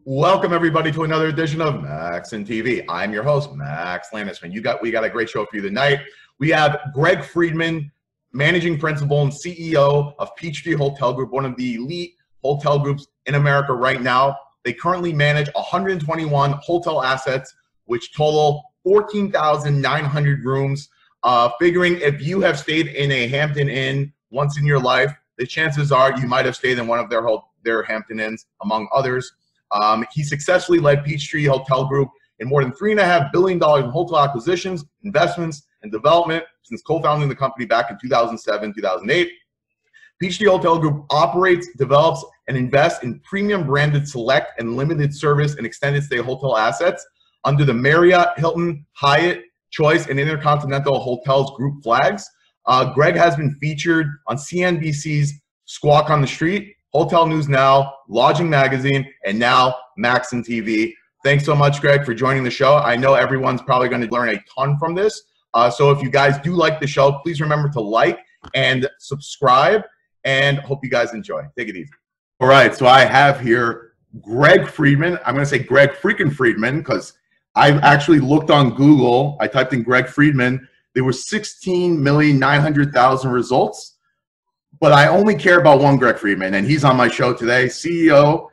Welcome everybody to another edition of Max and TV. I'm your host, Max Landisman. We got a great show for you tonight. We have Greg Friedman, Managing Principal and CEO of Peachtree Hotel Group, one of the elite hotel groups in America right now. They currently manage 121 hotel assets, which total 14,900 rooms. Figuring if you have stayed in a Hampton Inn once in your life, the chances are you might have stayed in one of their Hampton Inns, among others. He successfully led Peachtree Hotel Group in more than $3.5 billion in hotel acquisitions, investments, and development since co-founding the company back in 2007, 2008. Peachtree Hotel Group operates, develops, and invests in premium branded select and limited service and extended stay hotel assets under the Marriott, Hilton, Hyatt, Choice, and InterContinental Hotels Group flags. Greg has been featured on CNBC's Squawk on the Street, Hotel News Now, Lodging Magazine, and now Max and TV. Thanks so much, Greg, for joining the show. I know everyone's probably going to learn a ton from this. So if you guys do like the show, please remember to like and subscribe, and hope you guys enjoy. Take it easy. All right, so I have here Greg Friedman. I'm going to say Greg freaking Friedman because I've actually looked on Google. I typed in Greg Friedman. There were 16,900,000 results. But I only care about one Greg Friedman, and he's on my show today, CEO,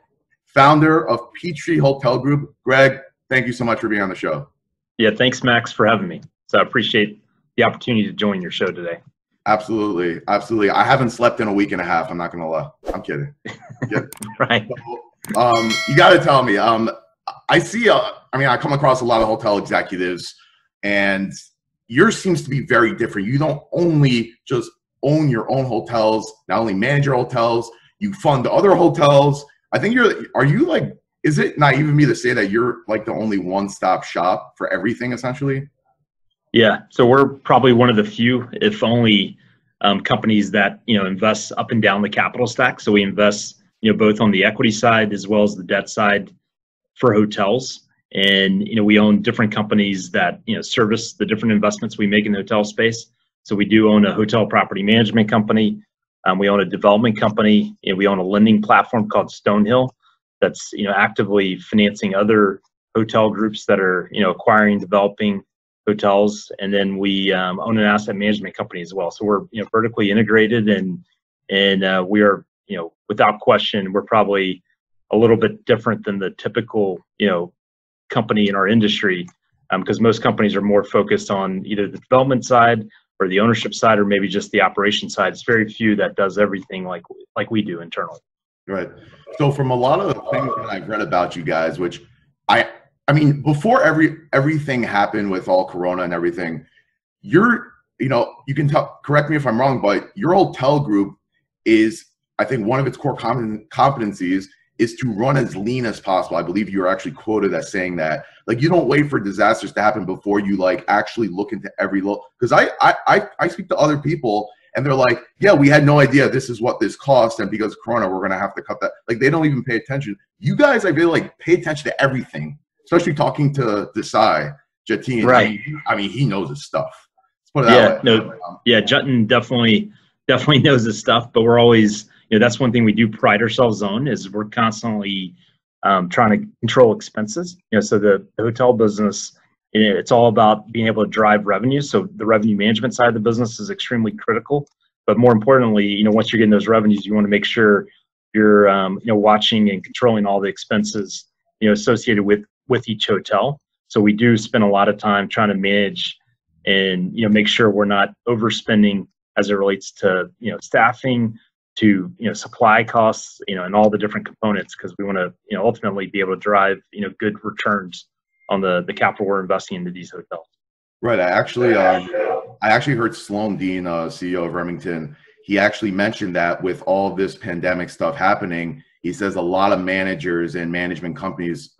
founder of Peachtree Hotel Group. Greg, thank you so much for being on the show. Yeah, thanks, Max, for having me. So I appreciate the opportunity to join your show today. Absolutely, absolutely. I haven't slept in a week and a half. I'm not going to lie. I'm kidding. Yeah. Right. So, you got to tell me. I see. I come across a lot of hotel executives, and yours seems to be very different. You don't only just own your own hotels, not only manage your hotels, you fund other hotels. I think is it naive of me to say that you're like the only one-stop shop for everything essentially? Yeah, so we're probably one of the few, if only, companies that, invest up and down the capital stack. So we invest, both on the equity side as well as the debt side for hotels. And, we own different companies that, service the different investments we make in the hotel space. So we do own a hotel property management company. We own a development company, and we own a lending platform called Stonehill that's actively financing other hotel groups that are acquiring, developing hotels. And then we own an asset management company as well. So we're vertically integrated, and we are without question we're probably a little bit different than the typical company in our industry, because most companies are more focused on either the development side or the ownership side, or maybe just the operation side. It's very few that does everything like we do internally. Right. So from a lot of the things that I've read about you guys, which I mean, before everything happened with all Corona and everything, you can correct me if I'm wrong, but your hotel group is, I think one of its core competencies is to run as lean as possible. I believe you were actually quoted as saying that, like, you don't wait for disasters to happen before you actually look into every little, because I speak to other people and they're like, yeah, we had no idea this is what this cost, and because of Corona, we're going to have to cut that. Like, they don't even pay attention. You guys, I feel pay attention to everything, especially talking to Desai Jatin. Right. I mean, he knows his stuff. Let's put it that way. Jatin definitely knows his stuff, but we're always, that's one thing we do pride ourselves on, is we're constantly trying to control expenses. So the hotel business, it's all about being able to drive revenue. So the revenue management side of the business is extremely critical. But more importantly, once you're getting those revenues, you want to make sure you're watching and controlling all the expenses associated with each hotel. So we do spend a lot of time trying to manage and make sure we're not overspending as it relates to staffing, to supply costs, and all the different components, because we want to ultimately be able to drive good returns on the capital we're investing into these hotels. Right. I actually heard Sloan Dean, CEO of Remington. He actually mentioned that with all of this pandemic stuff happening, he says a lot of managers and management companies,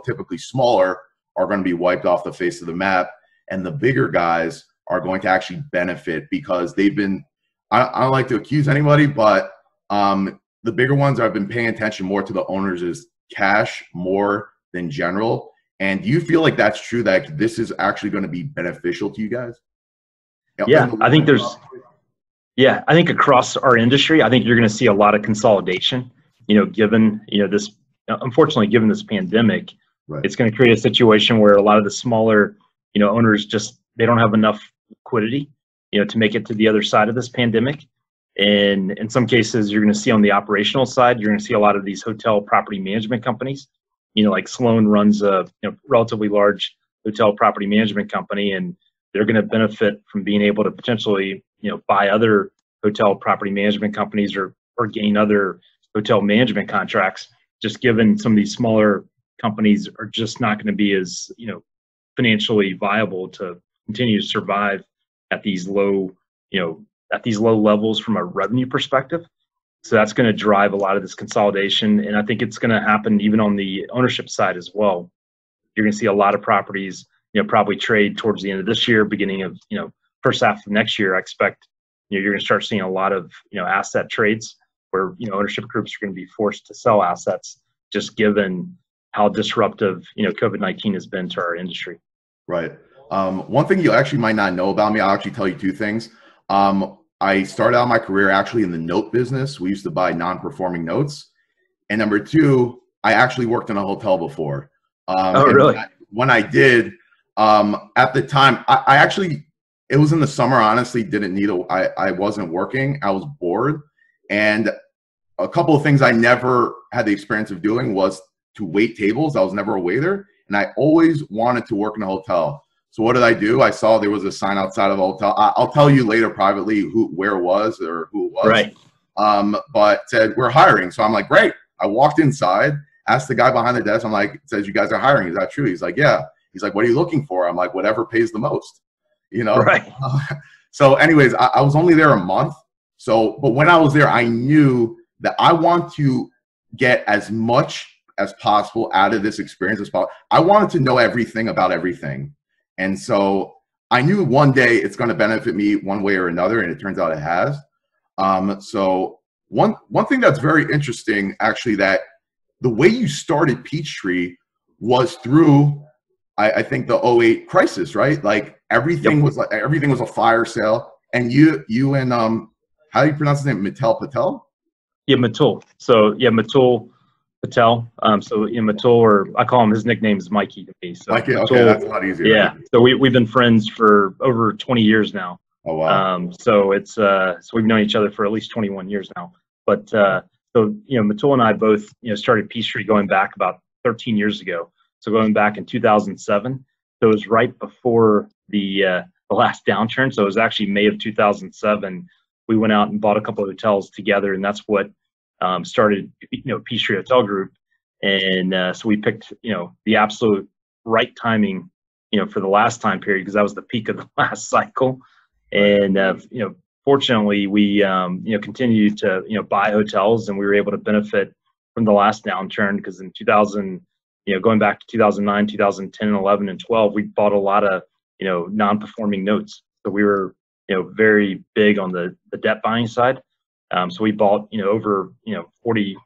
typically smaller, are going to be wiped off the face of the map, and the bigger guys are going to actually benefit because they've been. I don't like to accuse anybody, but the bigger ones have been paying attention more to the owners' cash more than general. And do you feel like that's true, that this is actually going to be beneficial to you guys? Yeah, I think I think across our industry, I think you're going to see a lot of consolidation, given, this unfortunately, given this pandemic, Right. it's going to create a situation where a lot of the smaller, owners they don't have enough liquidity, to make it to the other side of this pandemic. And in some cases, you're going to see on the operational side, you're going to see a lot of these hotel property management companies, like Sloan runs a relatively large hotel property management company, and they're going to benefit from being able to potentially, buy other hotel property management companies or gain other hotel management contracts, just given some of these smaller companies are just not going to be as, financially viable to continue to survive at these low, levels from a revenue perspective. So that's going to drive a lot of this consolidation. And I think it's going to happen even on the ownership side as well. You're going to see a lot of properties, probably trade towards the end of this year, beginning of, first half of next year. I expect, you're going to start seeing a lot of, asset trades where, ownership groups are going to be forced to sell assets, just given how disruptive, COVID-19 has been to our industry. Right. One thing you actually might not know about me, I'll actually tell you two things. I started out my career actually in the note business. We used to buy non-performing notes. And number two, I actually worked in a hotel before. Oh, really? When I did, at the time, I actually, it was in the summer, honestly, didn't need I wasn't working. I was bored. And a couple of things I never had the experience of doing was to wait tables. I was never a waiter. And I always wanted to work in a hotel. So what did I do? I saw there was a sign outside of a hotel. I'll tell you later privately where it was or who it was. Right. But said, we're hiring. So I'm like, great. I walked inside, asked the guy behind the desk. I'm like, it says you guys are hiring. Is that true? He's like, yeah. He's like, what are you looking for? I'm like, whatever pays the most, Right. So anyways, I was only there a month. So, but when I was there, I knew that I want to get as much as possible out of this experience as possible. I wanted to know everything about everything. And so I knew one day it's going to benefit me one way or another, and it turns out it has. So one thing that's very interesting, actually, that the way you started Peachtree was through, I think, the '08 crisis, right? Like everything was a fire sale, and you and how do you pronounce his name? Patel? Yeah, Matul. So yeah, Matul Patel. Matul, or I call him, his nickname is Mikey to me. So Mikey, Matul, okay, that's a lot easier. Yeah. Right? So we've been friends for over 20 years now. Oh wow. So it's so we've known each other for at least 21 years now. But Matul and I both started Peachtree going back about 13 years ago. So going back in 2007. So it was right before the last downturn. So it was actually May of 2007. We went out and bought a couple of hotels together, and that's what started Peachtree Hotel Group. And so we picked the absolute right timing for the last time period, because that was the peak of the last cycle. And fortunately we continued to buy hotels, and we were able to benefit from the last downturn, because in 2000, going back to 2009, 2010, 11, and 12, we bought a lot of non-performing notes. So we were very big on the debt buying side. So we bought over 40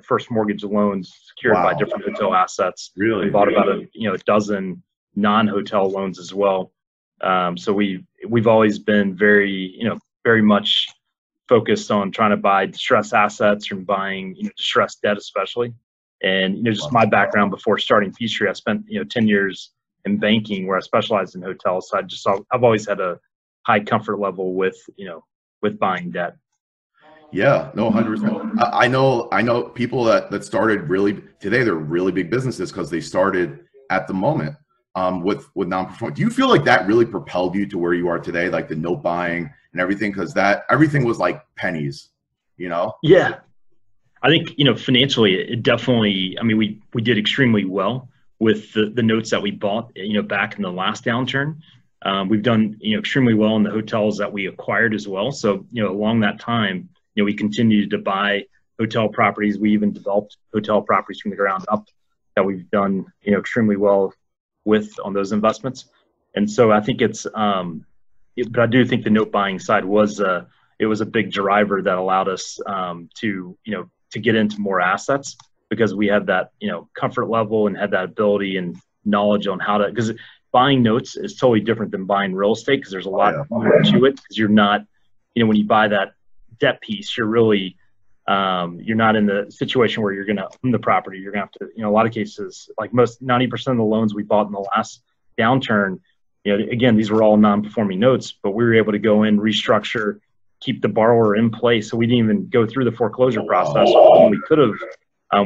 first mortgage loans secured by different hotel assets. Really? We bought about a dozen non-hotel loans as well. So we've always been very much focused on trying to buy distressed assets and buying distressed debt, especially. And just my background before starting Peachtree, I spent 10 years in banking where I specialized in hotels. So I've always had a high comfort level with buying debt. Yeah, no, 100%. I know people that started today, they're really big businesses because they started at the moment with non-performing. Do you feel like that really propelled you to where you are today, like the note buying and everything? Because everything was like pennies, Yeah. I think, financially, it definitely, we did extremely well with the notes that we bought, back in the last downturn. We've done, extremely well in the hotels that we acquired as well. So, along that time, we continued to buy hotel properties. We even developed hotel properties from the ground up that we've done, extremely well with on those investments. And so I think but I do think the note buying side was a big driver that allowed us to get into more assets, because we had that comfort level and had that ability and knowledge on how to, because buying notes is totally different than buying real estate, because there's a lot more to it, because you're not when you buy that debt piece, you're really You're not in the situation where you're going to own the property. You're going to have to, a lot of cases, like 90% of the loans we bought in the last downturn, again, these were all non-performing notes, but we were able to go in, restructure, keep the borrower in place. So we didn't even go through the foreclosure process when we could have.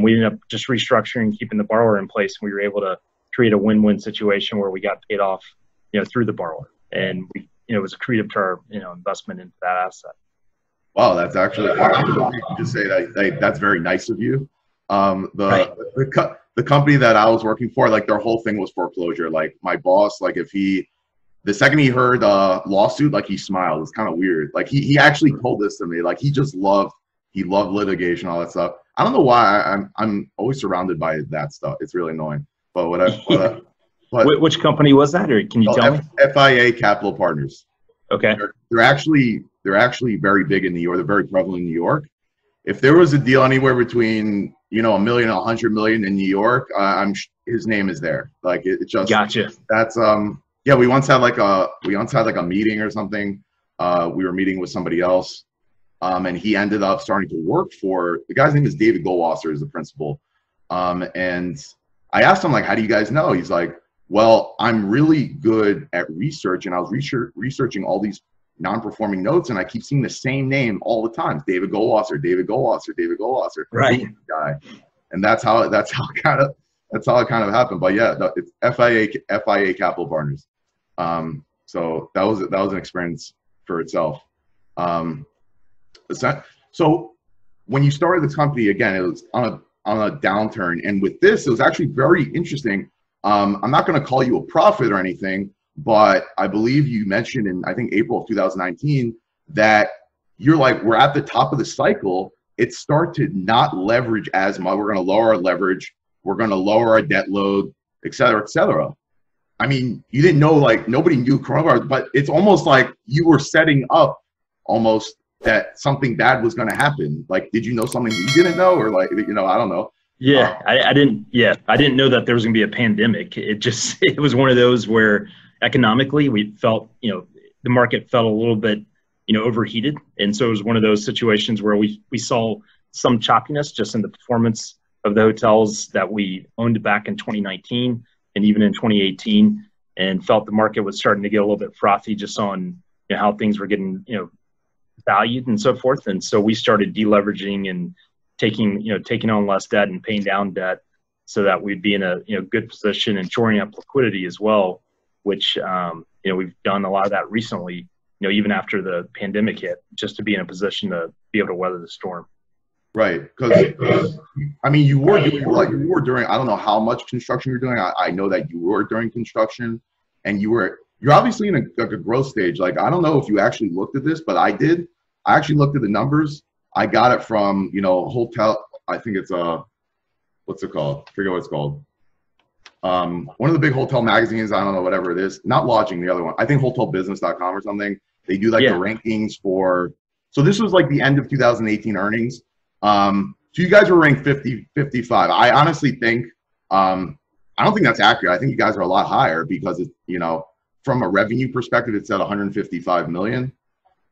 We ended up just restructuring, keeping the borrower in place. And we were able to create a win-win situation where we got paid off, through the borrower. And it was accretive to our, investment into that asset. Wow, that's actually, just say that that's very nice of you. The company that I was working for, like their whole thing was foreclosure. Like my boss, like the second he heard lawsuit, like he smiled. It's kind of weird. Like he actually told this to me. Like he loved litigation, all that stuff. I don't know why I'm always surrounded by that stuff. It's really annoying. But whatever. But which company was that, or can you tell me? FIA Capital Partners. Okay. They're actually very big in New York. They're very prevalent in New York. If there was a deal anywhere between $1 million and $100 million in New York, his name is there. Like it just gotcha. That's yeah. We once had like a meeting or something. We were meeting with somebody else, and he ended up starting to work for the guy's name is David Goldwasser, is the principal. And I asked him, like, how do you guys know? He's like, well, I'm really good at research, and I was researching all these non-performing notes, and I keep seeing the same name all the time. David Goldwasser, David Goldwasser, David Goldwasser. Right. Guy. And that's how it kind of happened. But yeah, it's FIA Capital Partners. So that was an experience for itself. So when you started the company, again, it was on a downturn, and with this, it was actually very interesting. I'm not going to call you a prophet or anything, but I believe you mentioned in, I think, April of 2019 that you're like, we're at the top of the cycle. It start to not leverage as much. We're going to lower our leverage. We're going to lower our debt load, et cetera, et cetera. I mean, you didn't know, like nobody knew coronavirus, but it's almost like you were setting up almost that something bad was going to happen. Like, did you know something you didn't know, or like, I don't know. Yeah, I didn't know that there was going to be a pandemic. It was one of those where economically we felt, the market felt a little bit, overheated. And so it was one of those situations where we saw some choppiness just in the performance of the hotels that we owned back in 2019 and even in 2018, and felt the market was starting to get a little bit frothy just on how things were getting, valued and so forth. And so we started deleveraging and taking on less debt and paying down debt so that we'd be in a good position and shoring up liquidity as well, which we've done a lot of that recently, even after the pandemic hit, just to be in a position to be able to weather the storm. Right, because I mean, you were during, I don't know how much construction you're doing. I know that you were during construction, and you're obviously in a growth stage. Like, I don't know if you actually looked at this, but I did. I actually looked at the numbers. I got it from, hotel, I think it's what's it called? I forget what it's called. One of the big hotel magazines, I don't know, whatever it is, not lodging, the other one. I think hotelbusiness.com or something. They do like the rankings so this was like the end of 2018 earnings. So you guys were ranked 55. I honestly think, I don't think that's accurate. I think you guys are a lot higher because it's, from a revenue perspective, it's at 155 million.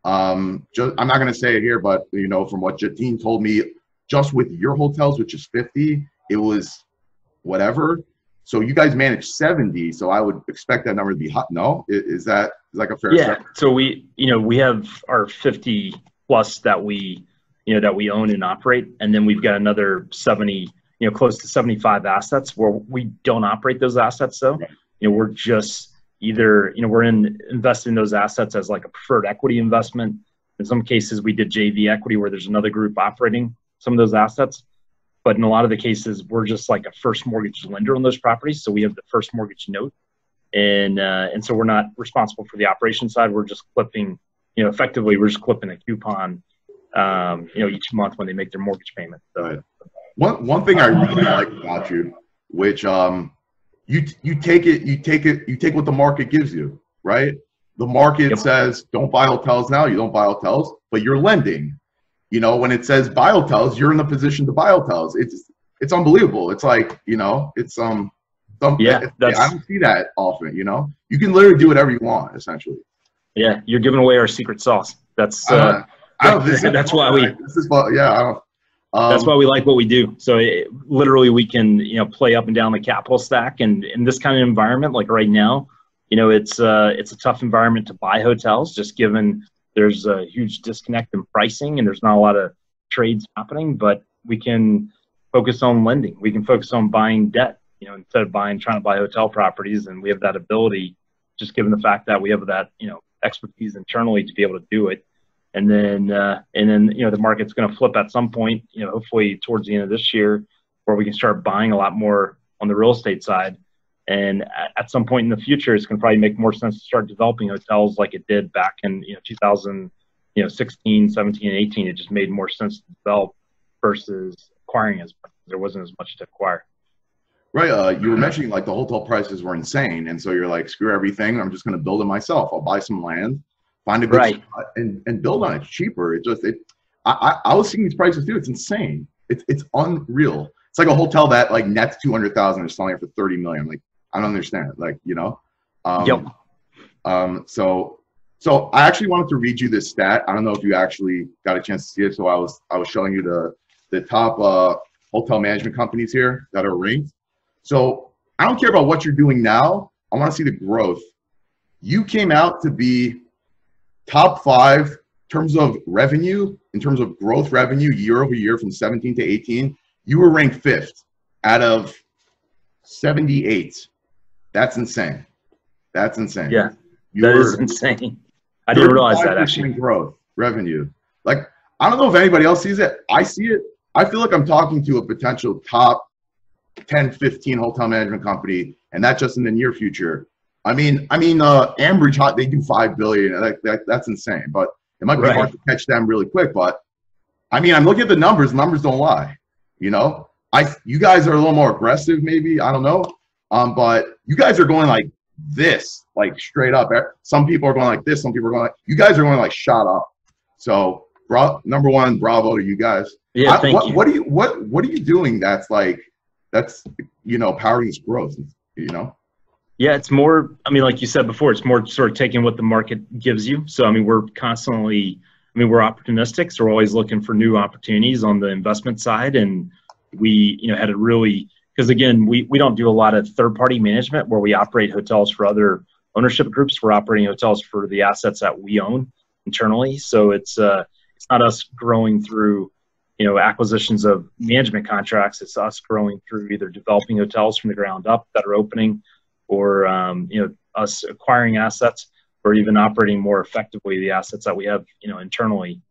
I'm not going to say it here, but from what Jatine told me, just with your hotels, which is 50, it was whatever. So you guys managed 70. So I would expect that number to be hot. No, is that like a fair? Yeah. So we have our 50 plus that we own and operate, and then we've got another 70, close to 75 assets where we don't operate those assets. So we're just either, we're investing in those assets as like a preferred equity investment. In some cases, we did JV equity where there's another group operating some of those assets. But in a lot of the cases, we're just like a first mortgage lender on those properties. So we have the first mortgage note. And so we're not responsible for the operation side. We're just clipping, effectively, we're just clipping a coupon, each month when they make their mortgage payment. So. Right. One thing I really like about you, which you take what the market gives you, right? The market says don't buy hotels now, you don't buy hotels, but you're lending. When it says buy hotels, you're in the position to buy hotels. It's unbelievable. It's like, it's I don't see that often, You can literally do whatever you want, essentially. Yeah, you're giving away our secret sauce. That's that's why we That's why we like what we do. So literally we can, play up and down the capital stack, and in this kind of environment, like right now, it's a tough environment to buy hotels, just given there's a huge disconnect in pricing and there's not a lot of trades happening, but we can focus on lending. We can focus on buying debt, instead of trying to buy hotel properties. And we have that ability, just given the fact that we have that, expertise internally to be able to do it. And then, the market's going to flip at some point, hopefully towards the end of this year, where we can start buying a lot more on the real estate side. And at some point in the future, it's going to probably make more sense to start developing hotels like it did back in 2016, 17, and 18. It just made more sense to develop versus acquiring as much. There wasn't as much to acquire. Right. You were mentioning like the hotel prices were insane, and so you're like, screw everything. I'm just going to build it myself. I'll buy some land, find a good spot, and build on it. It's cheaper. I was seeing these prices too. It's insane. It's unreal. It's like a hotel that like nets 200,000 is selling it for 30 million. Like, I don't understand it. Like, So I actually wanted to read you this stat. I don't know if you actually got a chance to see it. So I was showing you the top hotel management companies here that are ranked. So I don't care about what you're doing now. I want to see the growth. You came out to be top 5 in terms of revenue, in terms of growth revenue year over year from 17 to 18. You were ranked 5th out of 78. That's insane. That's insane. Yeah, that is insane. I didn't realize that actually. Growth revenue. Like, I don't know if anybody else sees it. I see it. I feel like I'm talking to a potential top 10, 15 hotel management company, and that's just in the near future. I mean, Ambridge, they do $5 billion. That's insane, but it might be hard to catch them really quick. But I mean, I'm looking at the numbers. Numbers don't lie. You guys are a little more aggressive, maybe. I don't know. But you guys are going like this, like straight up. Some people are going like this. Some people are going like, you guys are going like shot up. So, number one, bravo to you guys. Yeah, thank you. What are you doing that's powering this growth? Yeah, it's more, like you said before, it's more sort of taking what the market gives you. So, we're constantly, we're opportunistic. So we're always looking for new opportunities on the investment side. And we, had a really, because again, we don't do a lot of third-party management where we operate hotels for other ownership groups. We're operating hotels for the assets that we own internally. So it's not us growing through, acquisitions of management contracts. It's us growing through either developing hotels from the ground up that are opening, or us acquiring assets, or even operating more effectively the assets that we have, internally.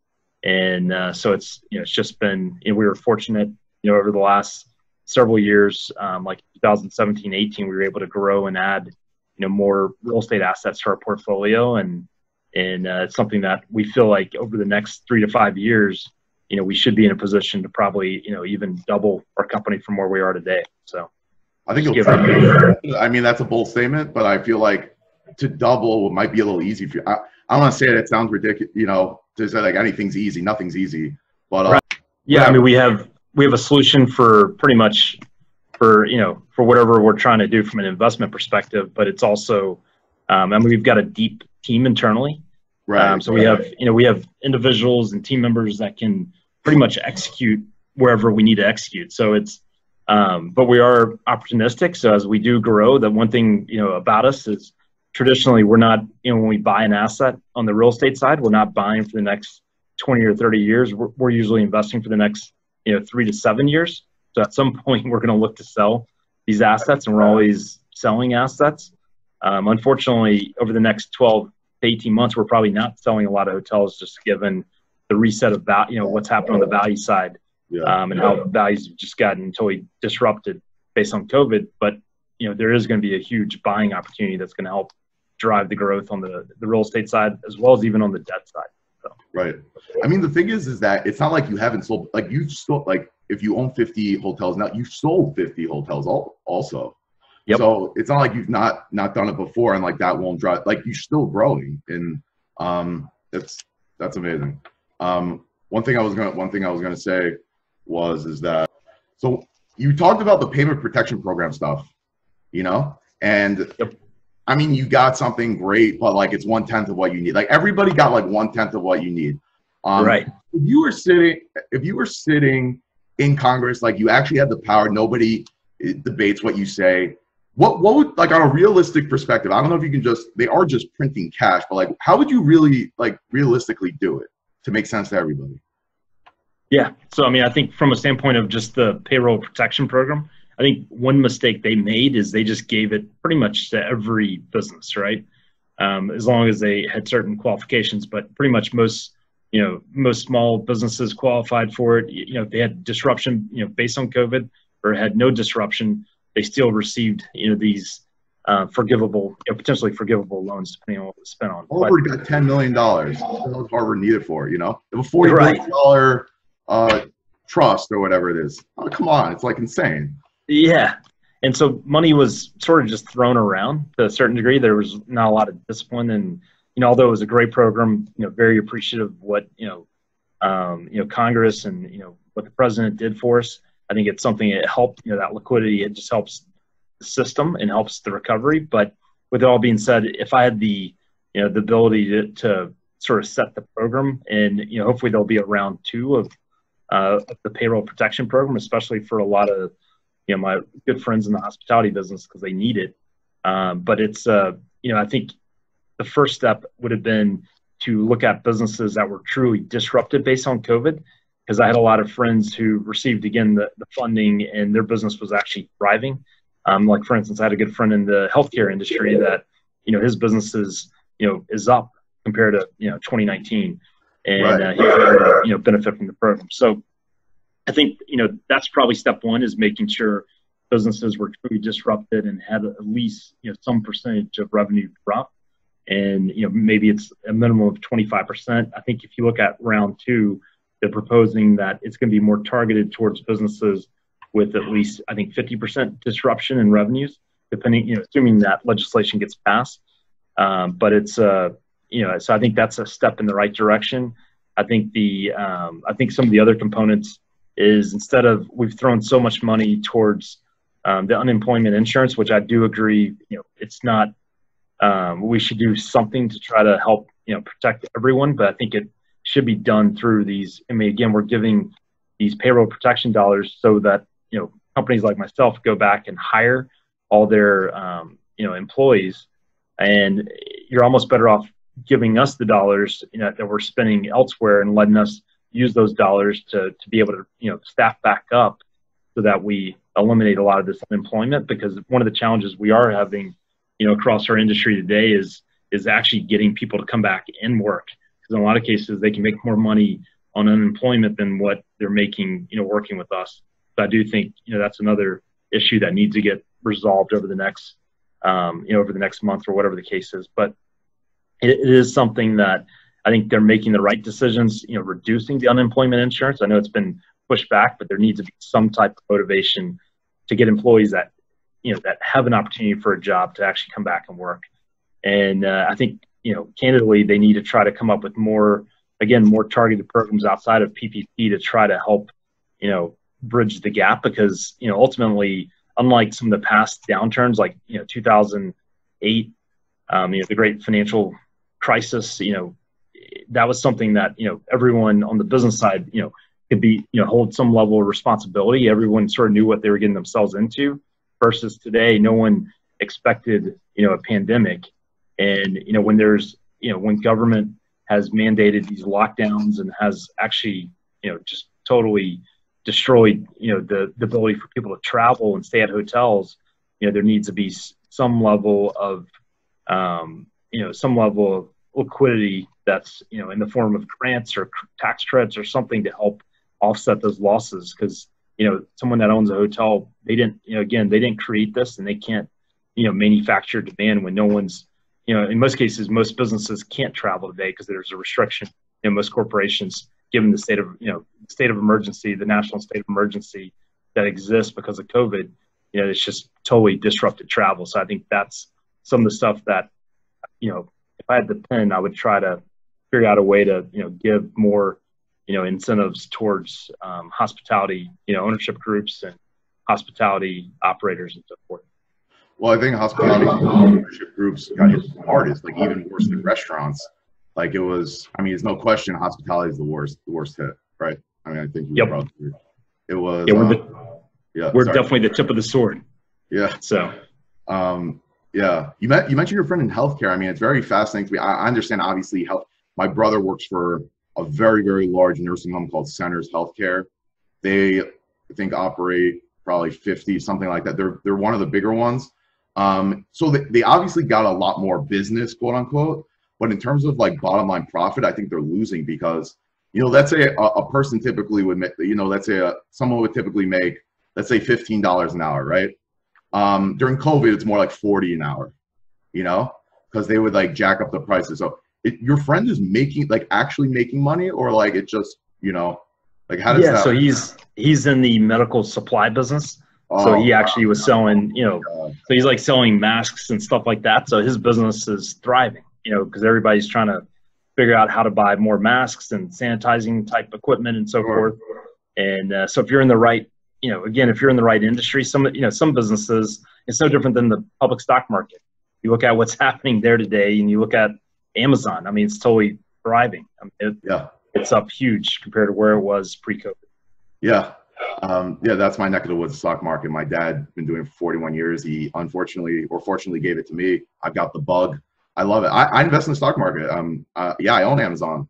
And so it's just been, we were fortunate, over the last several years, like 2017, 18, we were able to grow and add, more real estate assets to our portfolio. And it's something that we feel like over the next 3 to 5 years, we should be in a position to probably, even double our company from where we are today. So I think that's a bold statement, but I feel like to double might be a little easy for you. I don't want to say it sounds ridiculous, to say like anything's easy, nothing's easy. But yeah, we have a solution for pretty much for whatever we're trying to do from an investment perspective, but it's also, we've got a deep team internally. Right. So we have individuals and team members that can pretty much execute wherever we need to execute. So it's, but we are opportunistic. So as we do grow, the one thing, about us is traditionally we're not, when we buy an asset on the real estate side, we're not buying for the next 20 or 30 years. We're usually investing for the next, 3 to 7 years. So at some point we're going to look to sell these assets, and we're always selling assets. Unfortunately, over the next 12 to 18 months, we're probably not selling a lot of hotels, just given the reset of what's happened on the value side, and how values have just gotten totally disrupted based on COVID. But there is going to be a huge buying opportunity that's going to help drive the growth on the real estate side, as well as even on the debt side. So. Right. The thing is that it's not like you haven't sold, like you've sold, like if you own 50 hotels now, you've sold 50 hotels also. Yep. So it's not like you've not done it before, and like that won't drive, like you're still growing, and that's amazing. One thing I was gonna say is that, so you talked about the payment protection program stuff, and yep. You got something great, but like it's 1/10 of what you need. Like everybody got like 1/10 of what you need. Right. If you were sitting in Congress, like you actually have the power. Nobody debates what you say. What would, like, on a realistic perspective, I don't know if you can they are just printing cash, but like, how would you really, like, realistically do it to make sense to everybody? Yeah. So, I mean, I think from a standpoint of just the payroll protection program, I think one mistake they made is they just gave it pretty much to every business, right? As long as they had certain qualifications, but pretty much most small businesses qualified for it. If they had disruption, based on COVID, or had no disruption, they still received, these forgivable, potentially forgivable loans depending on what was spent on. Harvard got $10 million. What does Harvard need it for? They have a $40 billion trust or whatever it is. Oh, come on, it's like insane. Yeah. And so money was sort of just thrown around to a certain degree. There was not a lot of discipline, and although it was a great program, very appreciative of what Congress and what the president did for us. I think it's something that helped. That liquidity, it just helps the system and helps the recovery. But with it all being said, if I had the the ability to sort of set the program, and hopefully there'll be a round 2 of the payroll protection program, especially for a lot of my good friends in the hospitality business, because they need it. But it's I think the first step would have been to look at businesses that were truly disrupted based on COVID, because I had a lot of friends who received, again, the funding, and their business was actually thriving. Like, for instance, I had a good friend in the healthcare industry that his business is up compared to 2019, and right. He was able to benefit from the program. So I think, that's probably step one, is making sure businesses were truly disrupted and had at least, some percentage of revenue drop. And, maybe it's a minimum of 25%. I think if you look at round 2, they're proposing that it's going to be more targeted towards businesses with at least, I think, 50% disruption in revenues, depending, assuming that legislation gets passed. But it's, so I think that's a step in the right direction. I think I think some of the other components is, instead of, we've thrown so much money towards the unemployment insurance, which I do agree, it's not, we should do something to try to help, protect everyone, but I think it should be done through these. I mean, again, we're giving these payroll protection dollars so that, companies like myself go back and hire all their, employees, and you're almost better off giving us the dollars, that we're spending elsewhere, and letting us use those dollars to be able to, staff back up, so that we eliminate a lot of this unemployment. Because one of the challenges we are having, across our industry today is actually getting people to come back and work. Because in a lot of cases, they can make more money on unemployment than what they're making, working with us. So I do think, that's another issue that needs to get resolved over the next, over the next month, or whatever the case is. But it is something that I think they're making the right decisions, reducing the unemployment insurance. I know it's been pushed back, but there needs to be some type of motivation to get employees that, that have an opportunity for a job to actually come back and work. And I think, candidly, they need to try to come up with more targeted programs outside of PPP to try to help, bridge the gap. Because, ultimately, unlike some of the past downturns, like, 2008, the great financial crisis, that was something that, everyone on the business side, could be, hold some level of responsibility. Everyone sort of knew what they were getting themselves into, versus today, no one expected, a pandemic. And, when there's, when government has mandated these lockdowns and has actually, just totally destroyed, the ability for people to travel and stay at hotels, there needs to be some level of, some level of liquidity that's, in the form of grants or tax credits or something to help offset those losses. Because, someone that owns a hotel, they didn't, again, they didn't create this, and they can't, manufacture demand when no one's, in most cases, most businesses can't travel today because there's a restriction. Most corporations, given the state of emergency, the national state of emergency that exists because of COVID, it's just totally disrupted travel. So I think that's some of the stuff that, if I had the pen, I would try to figure out a way to, give more, incentives towards hospitality, ownership groups and hospitality operators and so forth. Well, I think hospitality ownership groups got hit the hardest, like even worse than restaurants. Like, it was, I mean, there's no question hospitality is the worst hit, right? I mean, I think you would probably agree. It was. Yeah, we're sorry. definitely the tip of the sword. Yeah. So. Yeah. You mentioned your friend in healthcare. I mean, it's very fascinating to me. I understand, obviously, health. My brother works for a very, very large nursing home called Centers Healthcare. They, I think, operate probably 50, something like that. They're one of the bigger ones. So they obviously got a lot more business, quote unquote. But in terms of like bottom line profit, I think they're losing because, let's say a person typically would make, let's say someone would typically make, let's say $15 an hour, right? During COVID, it's more like 40 an hour, because they would like jack up the prices. So your friend is making, like, actually making money, or like it just, like, how does that? So he's in the medical supply business. Oh, so he actually was selling, God. so he's like selling masks and stuff like that. So his business is thriving, because everybody's trying to figure out how to buy more masks and sanitizing type equipment and so forth. And so if you're in the right, again, if you're in the right industry, some businesses, it's no different than the public stock market. You look at what's happening there today, and you look at Amazon. I mean, it's totally thriving. I mean, it's up huge compared to where it was pre-COVID. Yeah. That's my neck of the woods, stock market. My dad been doing it for 41 years. He unfortunately or fortunately gave it to me. I've got the bug. I love it. I invest in the stock market. I own Amazon.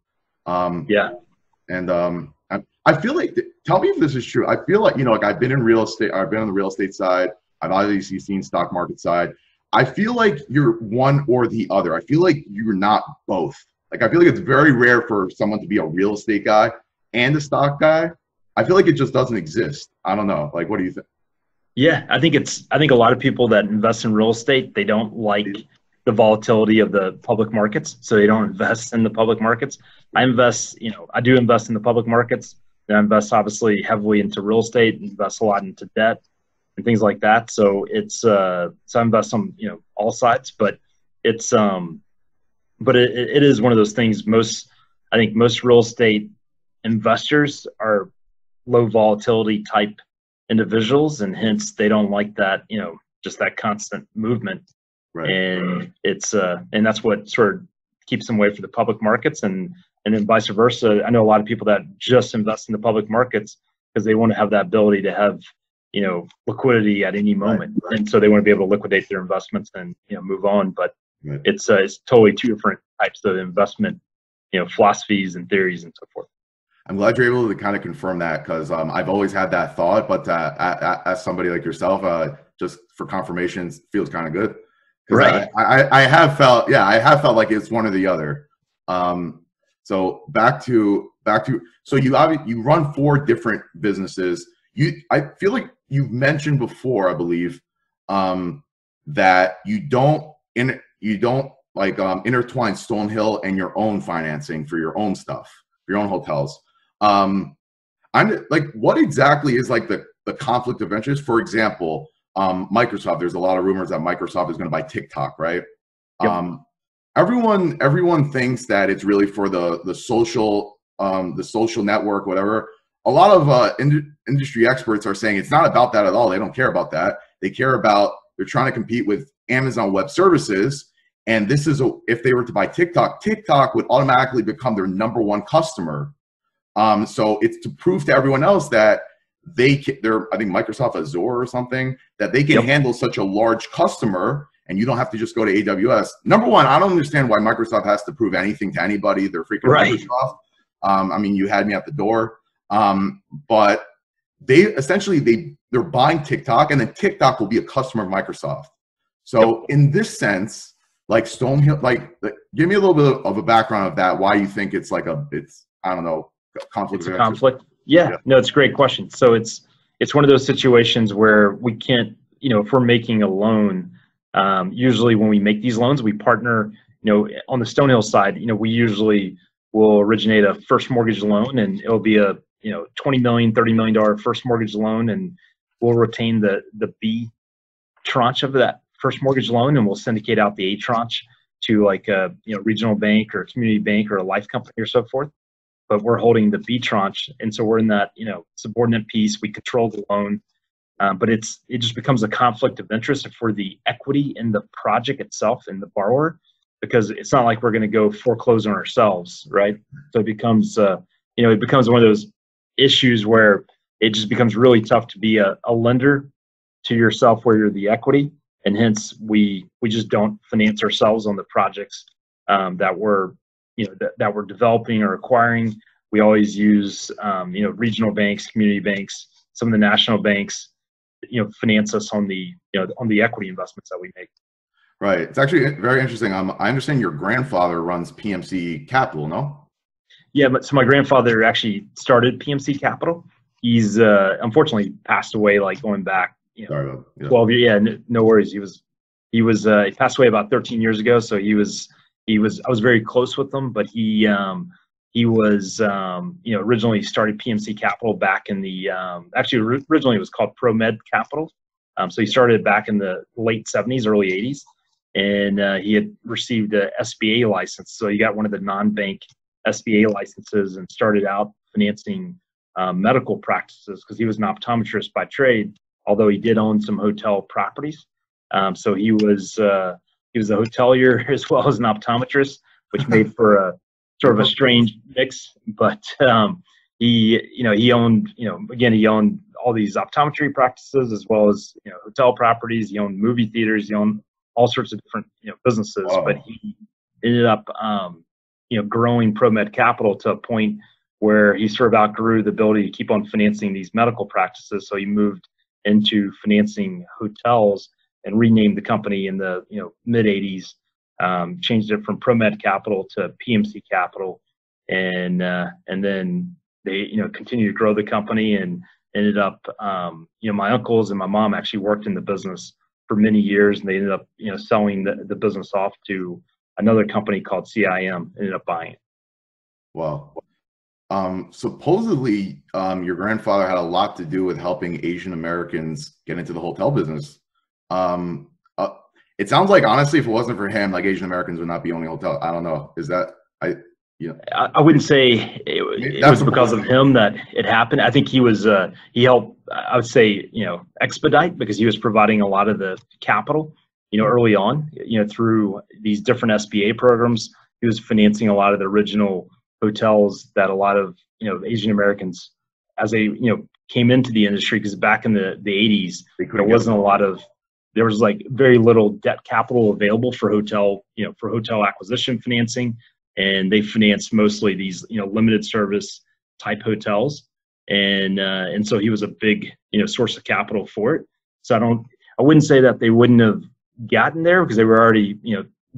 I feel like, tell me if this is true. I feel like, like I've been in real estate. I've been on the real estate side. I've obviously seen stock market side. I feel like you're one or the other. I feel like you're not both. Like, I feel like it's very rare for someone to be a real estate guy and a stock guy. I feel like it just doesn't exist. I don't know. Like, what do you think? Yeah, I think a lot of people that invest in real estate, they don't like the volatility of the public markets, so they don't invest in the public markets. I do invest in the public markets. And I invest obviously heavily into real estate, invest a lot into debt and things like that. So so I invest on, all sides, but it is one of those things. I think most real estate investors are low volatility type individuals, and hence they don't like that, just that constant movement. Right. And and that's what sort of keeps them away from the public markets, and then vice versa. I know a lot of people that just invest in the public markets because they want to have that ability to have, liquidity at any moment. Right. And so they want to be able to liquidate their investments and, move on. But it's totally two different types of investment, philosophies and theories and so forth. I'm glad you're able to kind of confirm that, because I've always had that thought, but as somebody like yourself, just for confirmation, feels kind of good. Right. I have felt like it's one or the other. So back to so you run 4 different businesses. I feel like you've mentioned before, I believe, that you don't intertwine Stonehill and your own financing for your own stuff, for your own hotels. I'm like, what exactly is like the conflict of interest? For example, Microsoft, there's a lot of rumors that Microsoft is going to buy TikTok, right? Yep. Everyone thinks that it's really for the social network, whatever. A lot of industry experts are saying it's not about that at all. They don't care about that. They're trying to compete with Amazon Web Services. And if they were to buy TikTok, TikTok would automatically become their #1 customer. So it's to prove to everyone else that I think Microsoft Azure or something, that they can handle such a large customer, and you don't have to just go to AWS. #1, I don't understand why Microsoft has to prove anything to anybody. They're freaking Microsoft. I mean, you had me at the door. But they're buying TikTok, and then TikTok will be a customer of Microsoft. So in this sense, like Stonehill, like give me a little bit of a background of that. Why you think it's like I don't know, conflict. It's a conflict. Yeah, no, it's a great question. So it's one of those situations where we can't, if we're making a loan, usually when we make these loans, we partner, on the Stonehill side, we usually will originate a first mortgage loan, and it'll be a, $20 million, $30 million first mortgage loan, and we'll retain the B tranche of that first mortgage loan, and we'll syndicate out the A tranche to like a regional bank or a community bank or a life company or so forth. But we're holding the B tranche, and so we're in that subordinate piece. We control the loan, but it just becomes a conflict of interest for the equity in the project itself and the borrower, because it's not like we're going to go foreclose on ourselves, right? So it becomes one of those issues where it just becomes really tough to be a lender to yourself where you're the equity. And hence we just don't finance ourselves on the projects that we're that we're developing or acquiring. We always use regional banks, community banks, some of the national banks, finance us on the on the equity investments that we make. Right. It's actually very interesting. I understand your grandfather runs PMC Capital, no? Yeah, but so my grandfather actually started PMC Capital. He's unfortunately passed away, like going back 12 years. Yeah, no worries. He passed away about 13 years ago. So I was very close with him, but he was originally started PMC Capital back in the originally it was called ProMed Capital. So he started back in the late 70s, early 80s, and he had received a SBA license. So he got one of the non-bank SBA licenses and started out financing medical practices because he was an optometrist by trade, although he did own some hotel properties. So he was a hotelier as well as an optometrist, which made for a sort of a strange mix. But he owned he owned all these optometry practices as well as hotel properties. He owned movie theaters. He owned all sorts of different businesses. Wow. But he ended up growing ProMed Capital to a point where he sort of outgrew the ability to keep on financing these medical practices. So he moved into financing hotels and renamed the company in the mid 80s, changed it from ProMed Capital to PMC Capital, and then they continued to grow the company and ended up my uncles and my mom actually worked in the business for many years, and they ended up selling the business off to another company called CIM, ended up buying it. Wow. Supposedly, your grandfather had a lot to do with helping Asian Americans get into the hotel business. It sounds like, honestly, if it wasn't for him, like Asian Americans would not be owning hotels. I don't know. Is that, I wouldn't say it was because of him that it happened. I think he helped, I would say, expedite, because he was providing a lot of the capital, early on, through these different SBA programs. He was financing a lot of the original hotels that a lot of Asian Americans, as they came into the industry, because back in the 80s there was like very little debt capital available for hotel acquisition financing, and they financed mostly these limited service type hotels, and so he was a big source of capital for it. So I wouldn't say that they wouldn't have gotten there, because they were already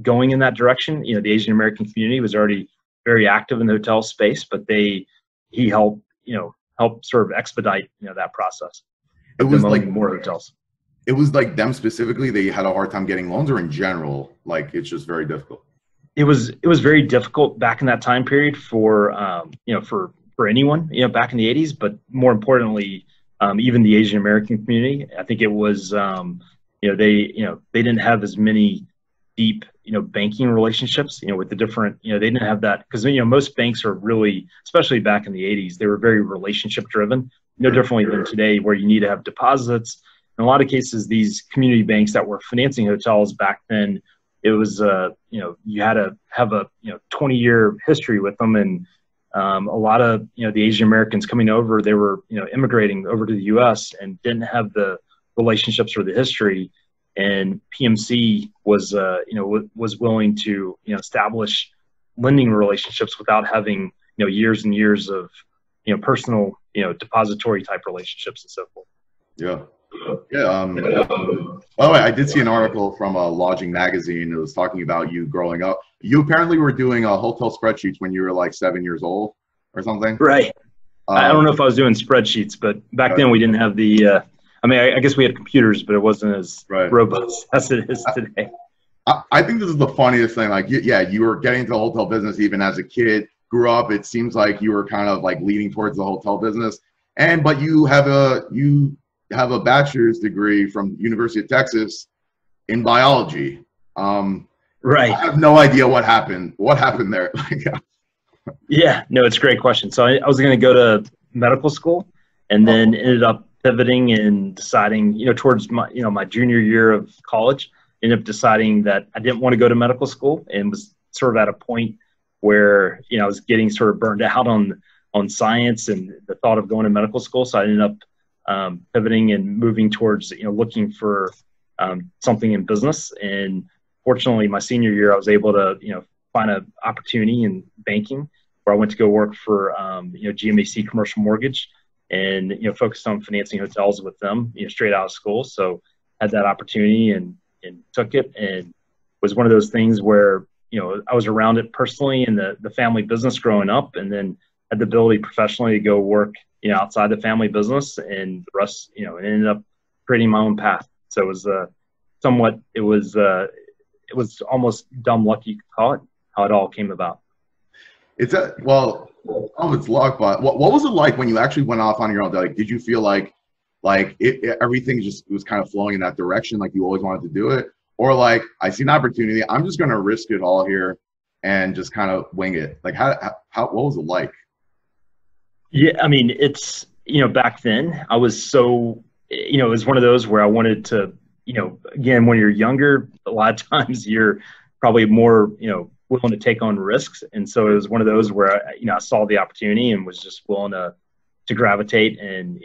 going in that direction. The Asian American community was already very active in the hotel space, but he helped sort of expedite that process. It was like more hotels. It was like them specifically, they had a hard time getting loans, or in general, like it's just very difficult? It was very difficult back in that time period for anyone back in the 80s, but more importantly, even the Asian American community. I think it was they didn't have as many deep banking relationships with the different they didn't have that, because most banks are really, especially back in the 80s, they were very relationship driven, no differently than today, where you need to have deposits. In a lot of cases, these community banks that were financing hotels back then, it was you had to have a 20-year history with them, and a lot of the Asian Americans coming over, they were immigrating over to the U.S. and didn't have the relationships or the history. And PMC was willing to establish lending relationships without having years and years of personal depository type relationships and so forth. Yeah. By the way, I did see an article from a lodging magazine that was talking about you growing up. You apparently were doing hotel spreadsheets when you were like 7 years old or something. Right. I don't know if I was doing spreadsheets, but back then we didn't have the. I guess we had computers, but it wasn't as robust as it is today. I think this is the funniest thing. Like, you were getting into the hotel business even as a kid. Grew up, it seems like you were kind of like leaning towards the hotel business, but you have a bachelor's degree from University of Texas in biology. Right. I have no idea what happened. What happened there? Yeah, no, it's a great question. So I was going to go to medical school, and then ended up pivoting and deciding, towards my junior year of college, ended up deciding that I didn't want to go to medical school, and was sort of at a point where, I was getting sort of burned out on on science and the thought of going to medical school. So I ended up pivoting and moving towards, looking for something in business. And fortunately, my senior year, I was able to, find an opportunity in banking where I went to go work for, GMAC Commercial Mortgage and, focused on financing hotels with them, straight out of school. So had that opportunity and took it, and was one of those things where, I was around it personally in the family business growing up, and then had the ability professionally to go work, outside the family business, and the rest, it ended up creating my own path. So it was it was almost dumb luck, you could call it, how it all came about. It's luck, but what was it like when you actually went off on your own? Like, did you feel like everything just was kind of flowing in that direction, like you always wanted to do it? Or like, I see an opportunity, I'm just going to risk it all here and just kind of wing it. Like what was it like? Yeah. I mean, it's, back then I was so, it was one of those where I wanted to, again, when you're younger, a lot of times you're probably more, willing to take on risks. And so it was one of those where, I saw the opportunity and was just willing to gravitate and,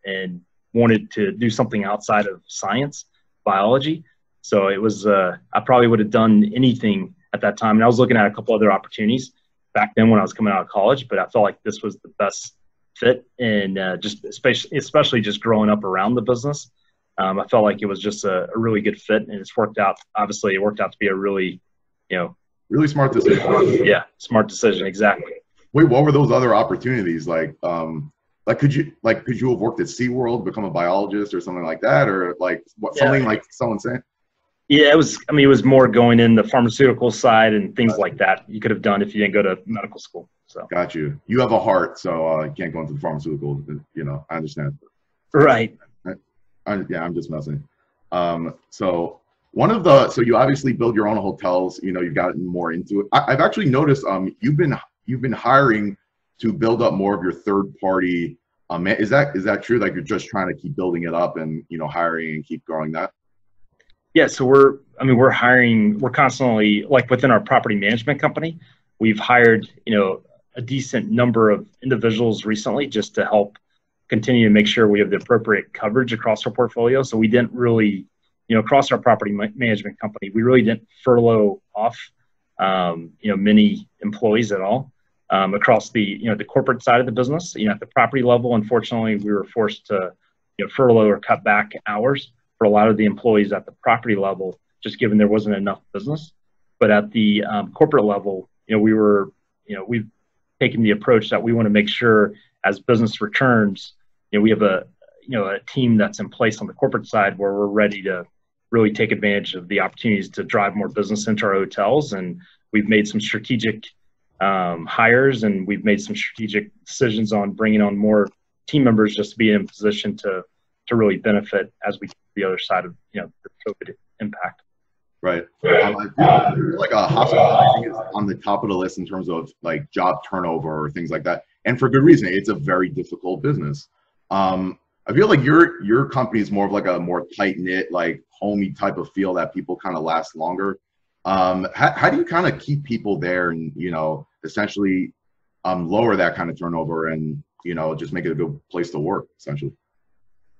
and wanted to do something outside of science, biology. So it was, I probably would have done anything at that time. And I was looking at a couple other opportunities back then when I was coming out of college, but I felt like this was the best fit. And just especially just growing up around the business, I felt like it was just a really good fit, and it's worked out. Obviously, it worked out to be a really, really smart decision. Yeah, smart decision. Exactly. Wait, what were those other opportunities? Could you have worked at SeaWorld, become a biologist or something like that? Or something like someone saying? Yeah, it was more going in the pharmaceutical side and things like that you could have done if you didn't go to medical school. So got you. You have a heart, so you can't go into the pharmaceutical, I understand. Right. I'm just messing. So you obviously build your own hotels, you've gotten more into it. I've actually noticed, you've been hiring to build up more of your third party. Is that true? Like, you're just trying to keep building it up and, hiring and keep growing that? Yeah. So we're hiring, we're constantly, like within our property management company, we've hired, a decent number of individuals recently just to help continue to make sure we have the appropriate coverage across our portfolio. So we didn't really, across our property management company, we really didn't furlough off, many employees at all. Across the, the corporate side of the business, at the property level, unfortunately, we were forced to, furlough or cut back hours for a lot of the employees at the property level, just given there wasn't enough business. But at the corporate level, we've taken the approach that we want to make sure as business returns, we have a team that's in place on the corporate side where we're ready to really take advantage of the opportunities to drive more business into our hotels. And we've made some strategic hires, and we've made some strategic decisions on bringing on more team members just to be in position to really benefit as we get to the other side of, the COVID impact. Right. I feel like hospitality is on the top of the list in terms of like job turnover or things like that. And for good reason. It's a very difficult business. I feel like your company is more of like a more tight knit, like homey type of feel that people kind of last longer. How do you kind of keep people there and, essentially lower that kind of turnover and, just make it a good place to work, essentially?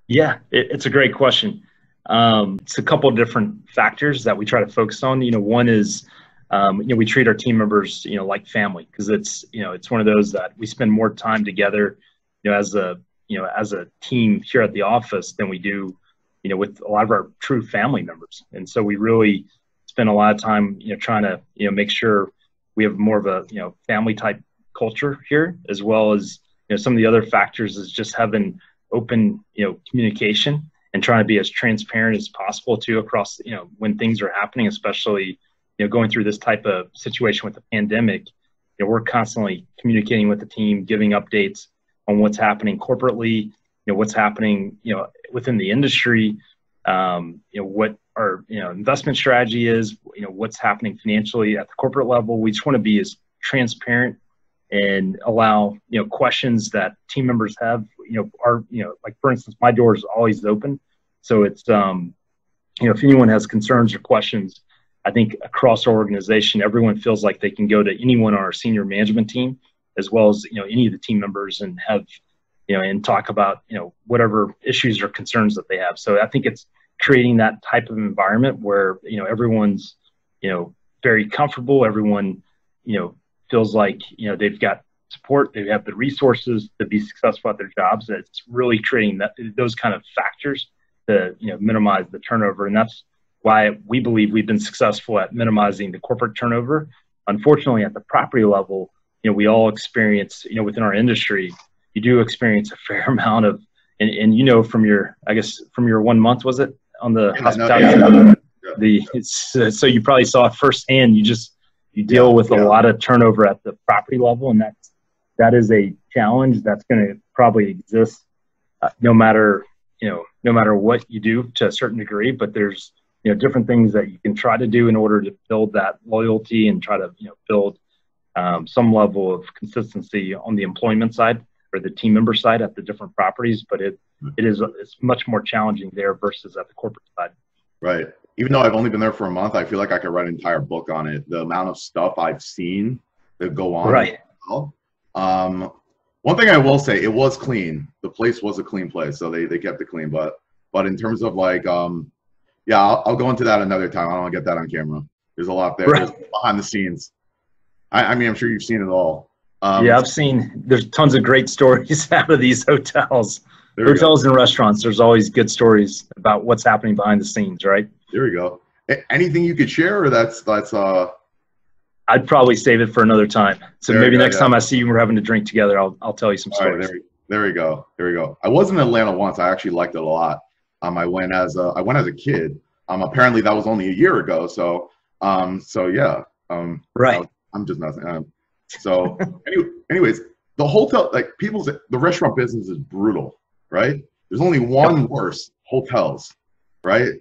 Yeah, it's a great question. It's a couple of different factors that we try to focus on. One is, we treat our team members, like family, because it's one of those that we spend more time together, as a team here at the office than we do, with a lot of our true family members. And so we really spend a lot of time, trying to, make sure we have more of a, family type culture here, as well as, some of the other factors is just having open, communication and trying to be as transparent as possible too across, when things are happening, especially, going through this type of situation with the pandemic. We're constantly communicating with the team, giving updates on what's happening corporately, what's happening, within the industry, what our, investment strategy is, what's happening financially at the corporate level. We just want to be as transparent and allow, questions that team members have, like for instance, my door is always open. So it's, if anyone has concerns or questions, I think across our organization, everyone feels like they can go to anyone on our senior management team as well as, any of the team members, and have, and talk about, whatever issues or concerns that they have. So I think it's creating that type of environment where, everyone's, very comfortable. Everyone, feels like, they've got support, they have the resources to be successful at their jobs. It's really creating those kind of factors to, minimize the turnover. And that's why we believe we've been successful at minimizing the corporate turnover. Unfortunately, at the property level, we all experience, within our industry, you do experience a fair amount of, and from your, I guess, from your 1 month, was it, on the hospitality? So you probably saw it firsthand. You deal with a lot of turnover at the property level, and that is a challenge that's going to probably exist no matter what you do to a certain degree. But there's different things that you can try to do in order to build that loyalty and try to build some level of consistency on the employment side or the team member side at the different properties. But it's much more challenging there versus at the corporate side. Right. Even though I've only been there for a month, I feel like I could write an entire book on it. The amount of stuff I've seen that go on. Right. One thing I will say, it was clean. The place was a clean place, so they kept it clean. But in terms of like, I'll go into that another time. I don't want to get that on camera. There's a lot there. There's behind the scenes. I mean, I'm sure you've seen it all. I've seen. There's tons of great stories out of these hotels. Hotels and restaurants. There's always good stories about what's happening behind the scenes, right? There we go. Anything you could share, or that's I'd probably save it for another time. So maybe next time I see you, we're having a drink together, I'll tell you some stories. Right, there we go. I was in Atlanta once. I actually liked it a lot. I went as a kid. Apparently that was only a year ago. So yeah. Right. I'm just nothing. So anyways, the hotel, like the restaurant business is brutal, right? There's only one worse, hotels, right?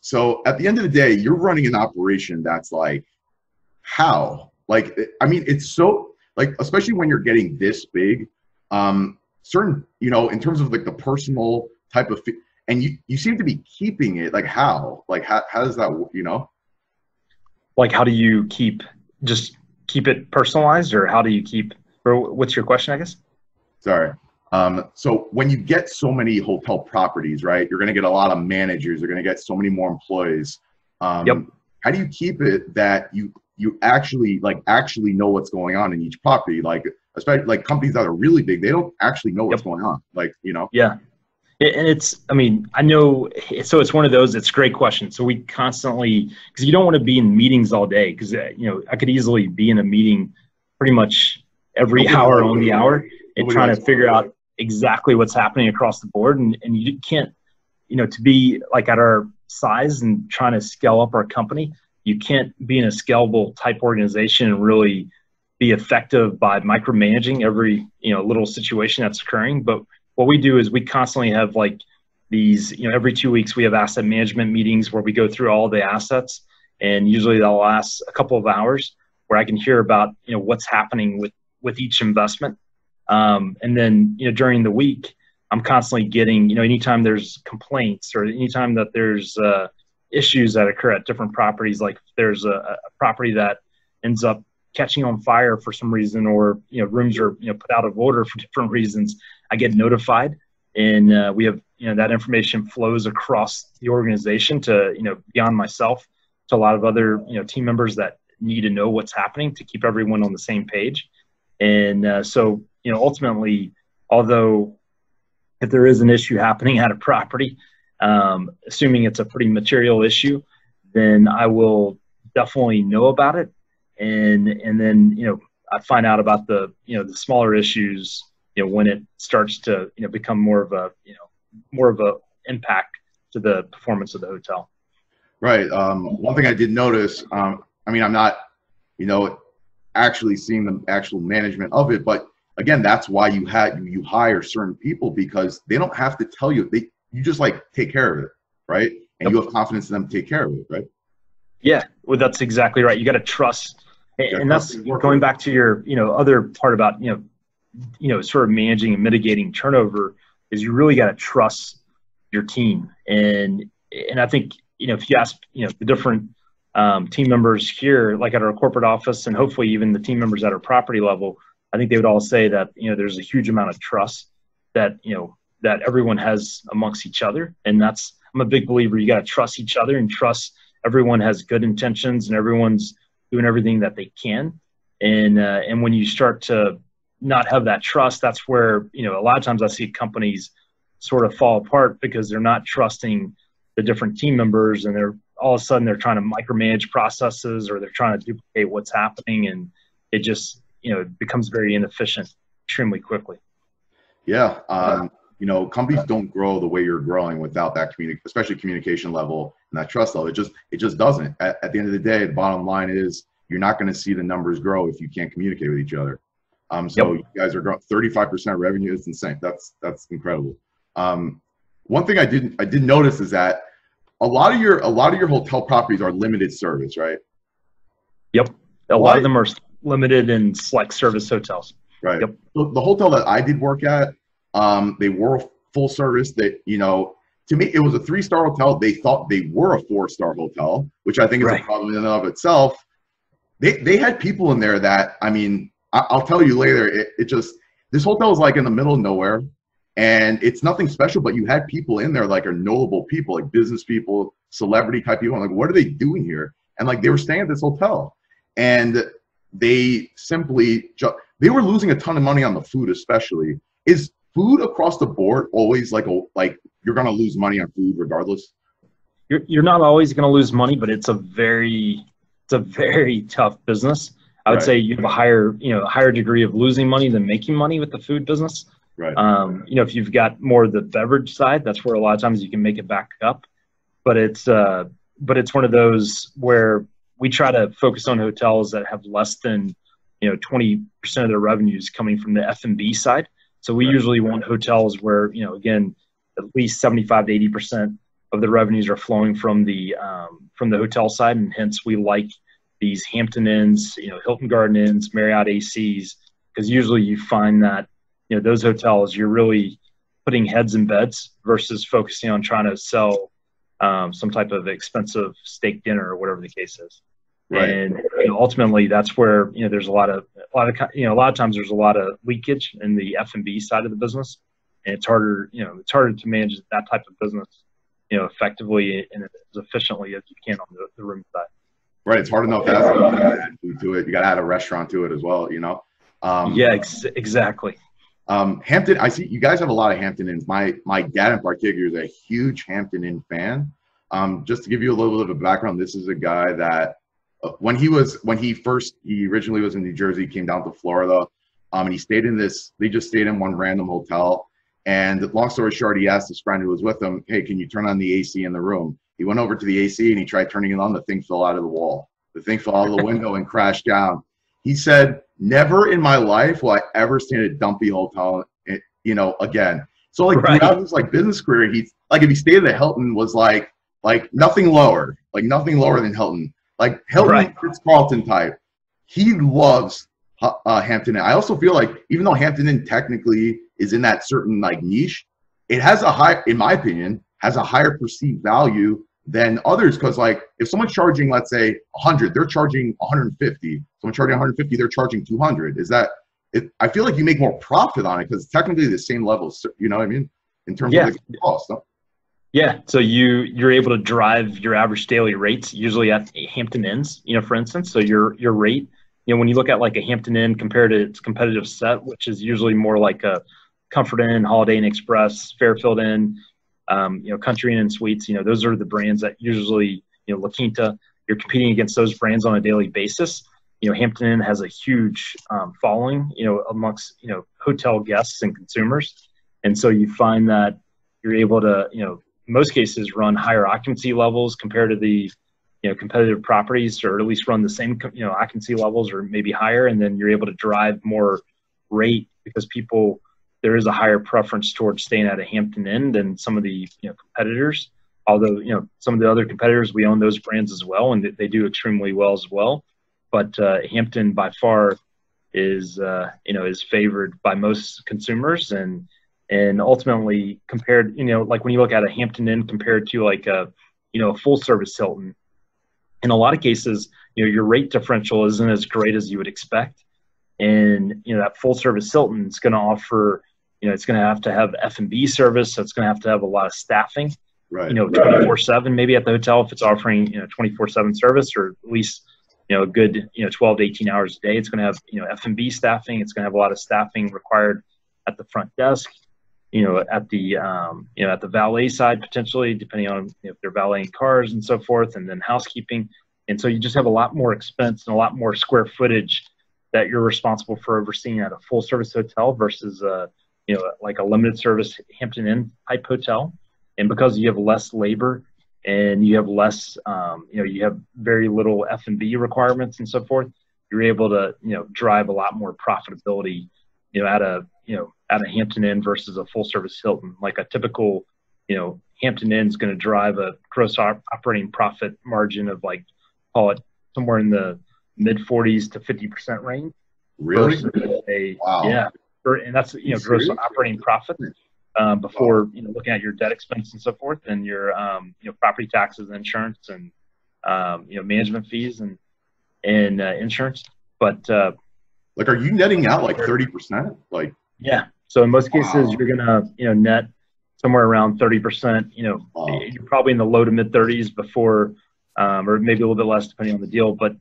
So at the end of the day, you're running an operation that's like, how? Like, I mean, it's so, like, especially when you're getting this big, certain, in terms of like the personal type of, and you seem to be keeping it, like how does that, Like, how do you keep it personalized, or how do you keep, or what's your question, I guess? Sorry. So when you get so many hotel properties, right, you're going to get a lot of managers, you're going to get so many more employees. How do you keep it that you actually know what's going on in each property? Like, especially like companies that are really big, they don't actually know what's going on. Like, Yeah. And I know, so it's one of those, it's a great question. So we constantly, because you don't want to be in meetings all day, because, I could easily be in a meeting pretty much every hour on the hour and trying to figure out exactly what's happening across the board. And you can't, to be like at our size and trying to scale up our company, you can't be in a scalable type organization and really be effective by micromanaging every, little situation that's occurring. But what we do is we constantly have like these, every 2 weeks we have asset management meetings where we go through all the assets, and usually they'll last a couple of hours where I can hear about, what's happening with each investment. And then, during the week, I'm constantly getting, anytime there's complaints or anytime that there's issues that occur at different properties, like if there's a property that ends up catching on fire for some reason, or, rooms are, put out of order for different reasons, I get notified, and we have, that information flows across the organization to, beyond myself, to a lot of other, team members that need to know what's happening to keep everyone on the same page. And so, ultimately, although if there is an issue happening at a property, assuming it's a pretty material issue, then I will definitely know about it. And then, I find out about the smaller issues, when it starts to, become more of a impact to the performance of the hotel. Right. One thing I did notice, I'm not, actually seeing the actual management of it, but again, that's why you hire certain people, because they don't have to tell you, you just like take care of it, right? And you have confidence in them to take care of it, right? Yeah, well, that's exactly right. You got to trust, and that's going back to your, other part about, sort of managing and mitigating turnover, is you really got to trust your team. And I think, if you ask, the different team members here, like at our corporate office, and hopefully even the team members at our property level, I think they would all say that, there's a huge amount of trust that, that everyone has amongst each other. And I'm a big believer. You got to trust each other and trust everyone has good intentions and everyone's doing everything that they can. And when you start to not have that trust, that's where, a lot of times I see companies sort of fall apart because they're not trusting the different team members, and they're all of a sudden they're trying to micromanage processes, or they're trying to duplicate what's happening. And it just, it becomes very inefficient extremely quickly. Yeah. Companies don't grow the way you're growing without that especially communication level and that trust level. It just doesn't. At the end of the day, the bottom line is you're not going to see the numbers grow if you can't communicate with each other. So you guys are growing 35% revenue. It's insane. That's incredible. One thing I did notice is that a lot of your hotel properties are limited service, right? Yep. A lot of them are limited and select service hotels. Right. Yep. So the hotel that I did work at, they were full service. That, to me, it was a 3-star hotel. They thought they were a 4-star hotel, which I think is a problem in and of itself. They had people in there that, I'll tell you later. This hotel was like in the middle of nowhere, and it's nothing special. But you had people in there like are notable people, like business people, celebrity type people. I'm like, what are they doing here? And like they were staying at this hotel, and they simply they were losing a ton of money on the food, especially. Is food across the board always like you're going to lose money on food regardless? You're not always going to lose money, but it's a very tough business. I would say you have a higher degree of losing money than making money with the food business. Right. If you've got more of the beverage side, that's where a lot of times you can make it back up. But it's one of those where we try to focus on hotels that have less than 20% of their revenues coming from the F&B side. So we usually want hotels where, again, at least 75 to 80% of the revenues are flowing from the hotel side. And hence we like these Hampton Inns, Hilton Garden Inns, Marriott ACs, because usually you find that, those hotels, you're really putting heads in beds versus focusing on trying to sell some type of expensive steak dinner or whatever the case is. Right. And ultimately, that's where there's a lot of times there's a lot of leakage in the F&B side of the business, and it's harder to manage that type of business effectively and as efficiently as you can on the room side. Right. It's hard enough to add food to it. You got to add a restaurant to it as well. Exactly. Hampton. I see you guys have a lot of Hampton Inns. My dad in particular is a huge Hampton Inn fan. Just to give you a little bit of a background, this is a guy that. When he originally was in New Jersey, came down to Florida, and they just stayed in one random hotel. And long story short, he asked his friend who was with him, hey, can you turn on the AC in the room? He went over to the AC and he tried turning it on. The thing fell out of the wall. The thing fell out of the window and crashed down. He said, never in my life will I ever stay in a dumpy hotel, again. So throughout his business career, if he stayed at Hilton was like nothing lower than Hilton. Like Hilton, Ritz-Carlton type. He loves Hampton Inn. I also feel like even though Hampton Inn technically is in that certain niche, it has in my opinion, has a higher perceived value than others. Because if someone's charging, let's say 100, they're charging 150. Someone charging 150, they're charging 200. I feel like you make more profit on it because it's technically the same level. You know what I mean? In terms of the cost. No? Yeah, so you're able to drive your average daily rates usually at Hampton Inns, for instance. So your rate, when you look at a Hampton Inn compared to its competitive set, which is usually more like a Comfort Inn, Holiday Inn Express, Fairfield Inn, Country Inn and Suites, those are the brands that usually, La Quinta, you're competing against those brands on a daily basis. Hampton Inn has a huge following, amongst, hotel guests and consumers. And so you find that you're able to, in most cases, run higher occupancy levels compared to the competitive properties, or at least run the same occupancy levels or maybe higher, and then you're able to drive more rate because there is a higher preference towards staying at a Hampton Inn than some of the competitors. Although some of the other competitors, we own those brands as well, and they do extremely well as well. But Hampton by far is favored by most consumers, and ultimately compared, when you look at a Hampton Inn compared to a full service Hilton, in a lot of cases, your rate differential isn't as great as you would expect. And, that full service Hilton is going to offer, it's going to have F&B service. So it's going to have a lot of staffing, Right. 24/7 maybe at the hotel if it's offering, 24/7 service, or at least, a good, 12 to 18 hours a day. It's going to have, F&B staffing. It's going to have a lot of staffing required at the front desk, at the valet side, potentially, depending on if they're valeting cars and so forth, and then housekeeping. And so you just have a lot more expense and a lot more square footage that you're responsible for overseeing at a full service hotel versus like a limited service Hampton Inn type hotel. And because you have less labor and you have less, you have very little F&B requirements and so forth, you're able to, drive a lot more profitability, at a Hampton Inn versus a full service Hilton. Like a typical, Hampton Inn is going to drive a gross operating profit margin of, like, call it somewhere in the mid 40s to 50% range. Really? Wow. Yeah. And that's, gross operating profit before, looking at your debt expense and so forth, and your, property taxes, insurance, and, management fees and insurance. But, like, are you netting out like 30%? Like, yeah. So in most cases, you're going to, net somewhere around 30%, you're probably in the low to mid 30s before, or maybe a little bit less depending on the deal, but,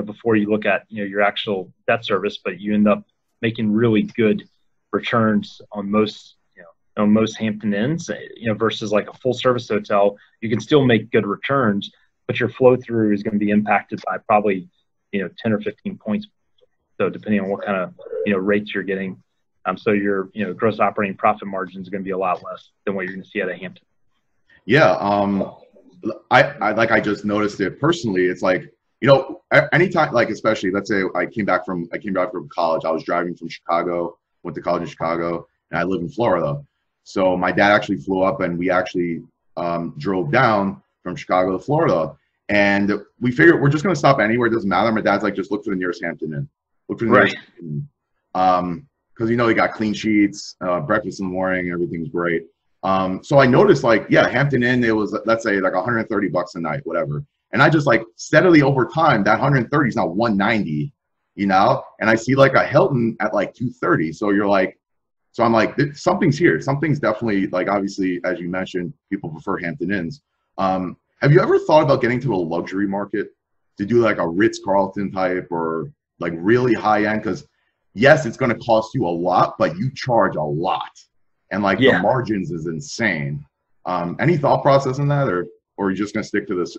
before you look at, your actual debt service, but you end up making really good returns on most, on most Hampton Inns, versus like a full service hotel. You can still make good returns, but your flow through is going to be impacted by probably, 10 or 15 points. So depending on what kind of, rates you're getting. So your, gross operating profit margin is going to be a lot less than what you're going to see at a Hampton. Yeah. I just noticed it personally. It's like, anytime, like, especially, let's say I came back from college. I was driving from Chicago, went to college in Chicago, and I live in Florida. So my dad actually flew up, and we actually drove down from Chicago to Florida. And we figured we're just going to stop anywhere. It doesn't matter. My dad's like, just look for the nearest Hampton Inn. Look for the nearest Hampton Inn. Because, you got clean sheets, breakfast in the morning, everything's great. So I noticed, like, yeah, Hampton Inn, it was, let's say, like $130 a night, whatever. And I just, like, steadily over time, that 130 is now 190, and I see like a Hilton at like 230. So you're like, so I'm like, something's here. Something's definitely, like, obviously, as you mentioned, people prefer Hampton Inns. Have you ever thought about getting to the luxury market to do like a Ritz-Carlton type or like really high end? Because yes, it's going to cost you a lot, but you charge a lot. And like the margins is insane. Any thought process in that, or are you just going to stick to this,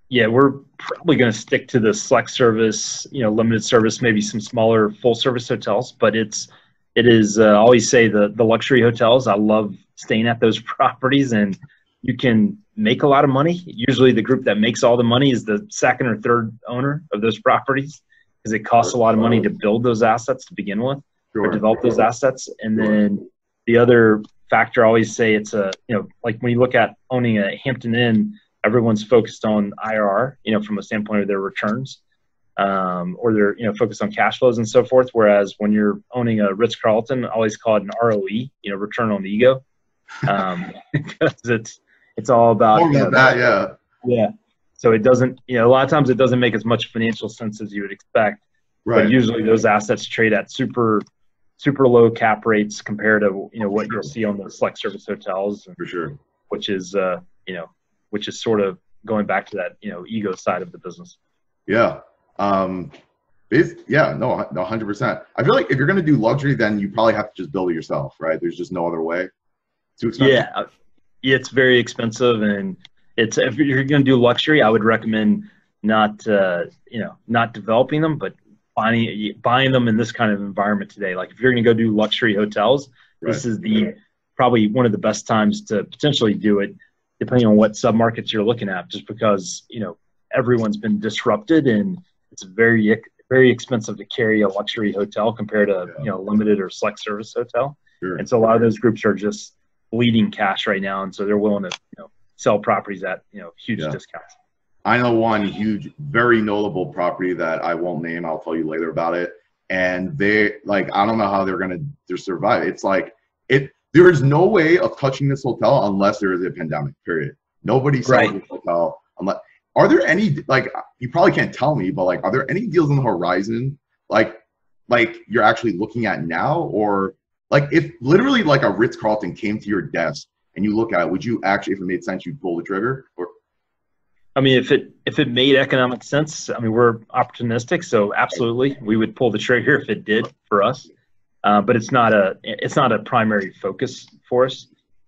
Yeah, we're probably going to stick to the select service, limited service, maybe some smaller full service hotels. But it is I always say the luxury hotels, I love staying at those properties, and you can make a lot of money. Usually the group that makes all the money is the second or third owner of those properties, because it costs a lot of money to build those assets to begin with, or develop those assets. And then the other factor, I always say, it's like when you look at owning a Hampton Inn, everyone's focused on IRR, from a standpoint of their returns, or they're, focused on cash flows and so forth. Whereas when you're owning a Ritz-Carlton, I always call it an ROE, return on the ego, because it's all about that. Yeah. So it doesn't, a lot of times it doesn't make as much financial sense as you would expect. Right. But usually those assets trade at super low cap rates compared to, what you'll see on the select service hotels. For sure. Which is sort of going back to that, ego side of the business. Yeah. No, 100%. I feel like if you're going to do luxury, then you probably have to just build it yourself, right? There's just no other way. Too expensive. Yeah. It's very expensive, and if you're going to do luxury, I would recommend not developing them, but buying them in this kind of environment today. Like if you're going to go do luxury hotels, this is probably one of the best times to potentially do it, depending on what submarkets you're looking at, just because, everyone's been disrupted, and it's very, very expensive to carry a luxury hotel compared to, limited or select service hotel. Sure. And so a lot of those groups are just bleeding cash right now. And so they're willing to, sell properties at, huge discounts. I know one huge, very notable property that I won't name. I'll tell you later about it. And they, like, I don't know how they're going to survive. It's like, there is no way of touching this hotel unless there is a pandemic, period. Nobody sells this hotel unless, are there any, like, you probably can't tell me, but like, are there any deals on the horizon? Like, like you're actually looking at now? Or like if literally like a Ritz-Carlton came to your desk and you look at it, would you actually, if it made sense, you'd pull the trigger? Or I mean, if it made economic sense, I mean, we're opportunistic, so absolutely, we would pull the trigger if it did for us. But it's not a primary focus for us.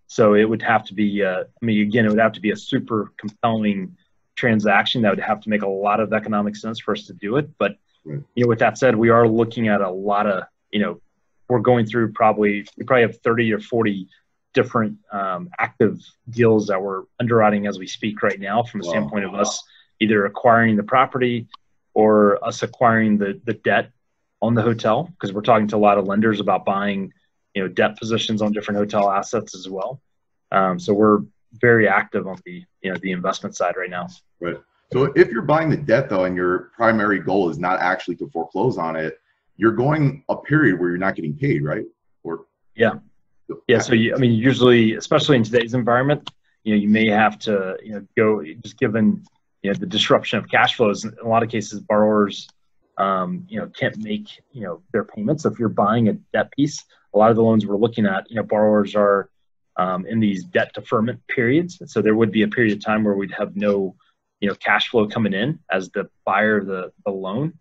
So it would have to be, I mean, again, it would have to be a super compelling transaction that would have to make a lot of economic sense for us to do it. But, you know, with that said, we are looking at a lot of, you know, we're going through we probably have 30 or 40 different active deals that we're underwriting as we speak right now from a standpoint of us either acquiring the property or us acquiring the debt on the hotel, because we're talking to a lot of lenders about buying, you know, debt positions on different hotel assets as well. So we're very active on the, you know, the investment side right now. Right. So if you're buying the debt though, and your primary goal is not actually to foreclose on it, you're going a period where you're not getting paid, right? Or yeah. So I mean, usually, especially in today's environment, you know, you may have to, you know, go just given, you know, the disruption of cash flows. In a lot of cases, borrowers, you know, can't make, you know, their payments. So if you're buying a debt piece, a lot of the loans we're looking at, you know, borrowers are in these debt deferment periods. So there would be a period of time where we'd have no, you know, cash flow coming in as the buyer of the loan.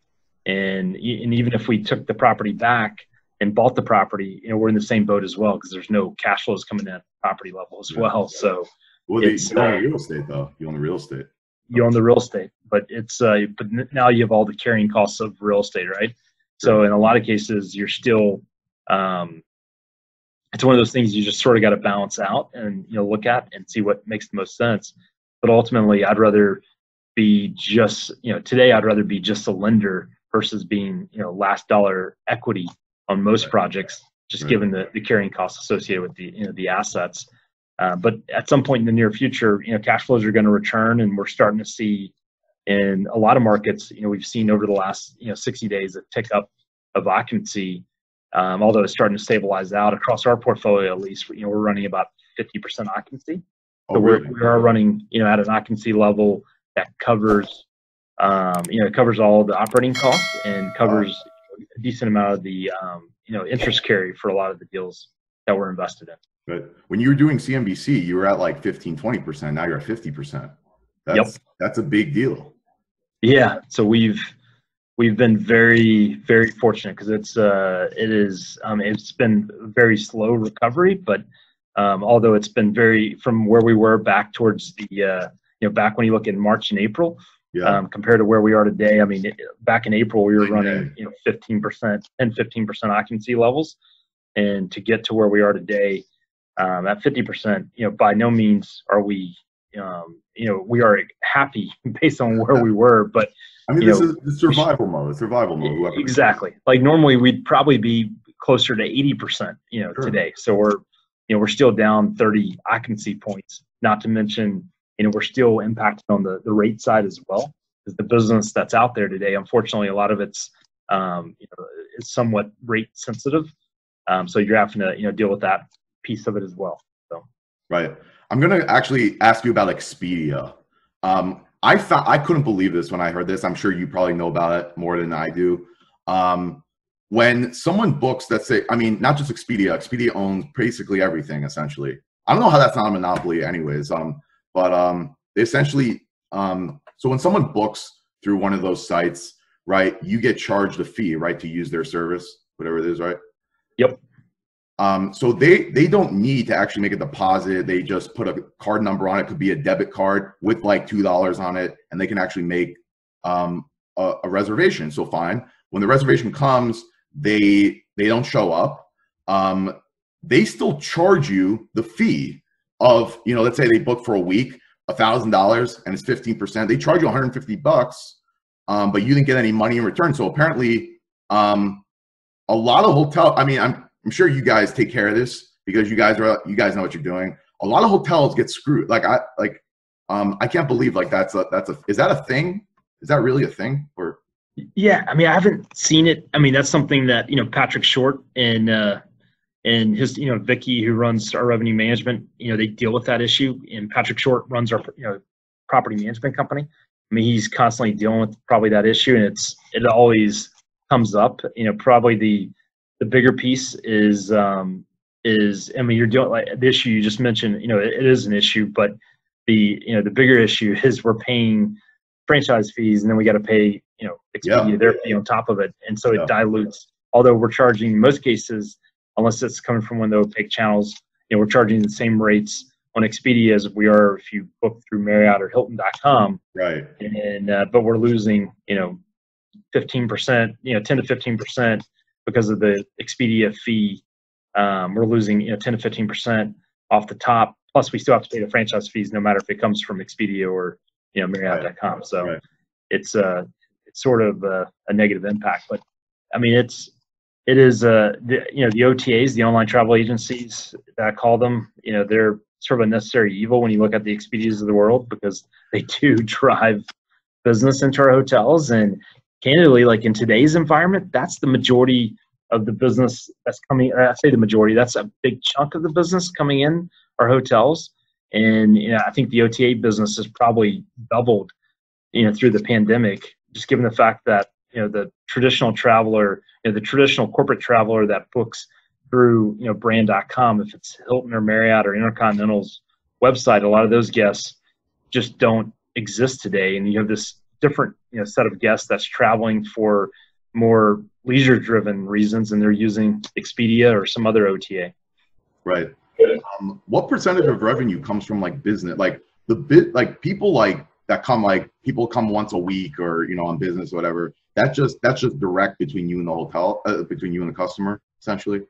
And even if we took the property back and bought the property, you know, we're in the same boat as well, because there's no cash flows coming in at the property level as well. So you own the real estate though. You own the real estate. You own the real estate, but it's but now you have all the carrying costs of real estate, right? So in a lot of cases, you're still it's one of those things you just sort of got to balance out and, you know, look at and see what makes the most sense. But ultimately, I'd rather be just, you know, today I'd rather be just a lender versus being, you know, last dollar equity on most projects, just given the carrying costs associated with the, you know, the assets. But at some point in the near future, you know, cash flows are going to return, and we're starting to see in a lot of markets, you know, we've seen over the last, you know, 60 days a tick up of occupancy, although it's starting to stabilize out across our portfolio. At least, you know, we're running about 50% occupancy. So we are running, you know, at an occupancy level that covers, you know, it covers all of the operating costs and covers a decent amount of the, you know, interest carry for a lot of the deals that we're invested in. But when you were doing CNBC, you were at like 15, 20%. Now you're at 50%. That's a big deal. Yeah. So we've been very, very fortunate, because it's been a very slow recovery, but although it's been from where we were back towards the, you know, back when you look in March and April, compared to where we are today. I mean, back in April, we were running, you know, 15% and 15% occupancy levels. And to get to where we are today, at 50%, you know, by no means are we, you know, we are happy based on where we were, but I mean, this is the survival mode. Exactly. Like normally we'd probably be closer to 80%, you know, today. So we're still down 30 occupancy points, not to mention, you know, we're still impacted on the rate side as well, because the business that's out there today, unfortunately, a lot of it's, you know, is somewhat rate sensitive. So you're having to, you know, deal with that piece of it as well. So. Right. I'm going to actually ask you about Expedia. I couldn't believe this when I heard this. I'm sure you probably know about it more than I do. When someone books, let's say, I mean, not just Expedia owns basically everything, essentially. I don't know how that's not a monopoly anyways. But they essentially, so when someone books through one of those sites, right, you get charged a fee, right, to use their service, whatever it is, right? Yep. So they don't need to actually make a deposit. They just put a card number on it. It could be a debit card with like $2 on it, and they can actually make a reservation. So fine. When the reservation comes, they don't show up. They still charge you the fee of, you know, let's say they book for a week, $1,000, and it's 15%. They charge you $150, but you didn't get any money in return. So apparently, a lot of hotels. I mean, I'm sure you guys take care of this because you guys know what you're doing. A lot of hotels get screwed. I can't believe like is that a thing? Is that really a thing? Or yeah, I mean, I haven't seen it. I mean, that's something that, you know, Patrick Short and his, you know, Vicky, who runs our revenue management, you know, they deal with that issue. And Patrick Short runs our, you know, property management company. I mean, he's constantly dealing with probably that issue, and it always comes up, probably the bigger piece is, I mean, you're doing like the issue you just mentioned, it is an issue, but the bigger issue is we're paying franchise fees, and then we got to pay, Expedia their fee on top of it. And so it dilutes, although we're charging in most cases, unless it's coming from one of the opaque channels, we're charging the same rates on Expedia as we are if you book through Marriott or Hilton.com. Right. And, but we're losing, 15%, 10 to 15% because of the Expedia fee. We're losing, 10 to 15% off the top. Plus, we still have to pay the franchise fees, no matter if it comes from Expedia or Marriott.com. So it's sort of a negative impact. But I mean, it is the OTAs, the online travel agencies that I call them. They're sort of a necessary evil when you look at the Expedias of the world, because they do drive business into our hotels. And candidly, like in today's environment, that's the majority of the business that's coming. I say the majority, that's a big chunk of the business coming in our hotels. And I think the OTA business has probably doubled, through the pandemic, just given the fact that the traditional traveler, the traditional corporate traveler that books through brand.com, if it's Hilton or Marriott or InterContinental's website, a lot of those guests just don't exist today. And you have this different set of guests that's traveling for more leisure-driven reasons, and they're using Expedia or some other OTA. Right. What percentage of revenue comes from like business, like people like that come, like people come once a week or on business or whatever? That's just direct between you and the hotel, between you and the customer, essentially.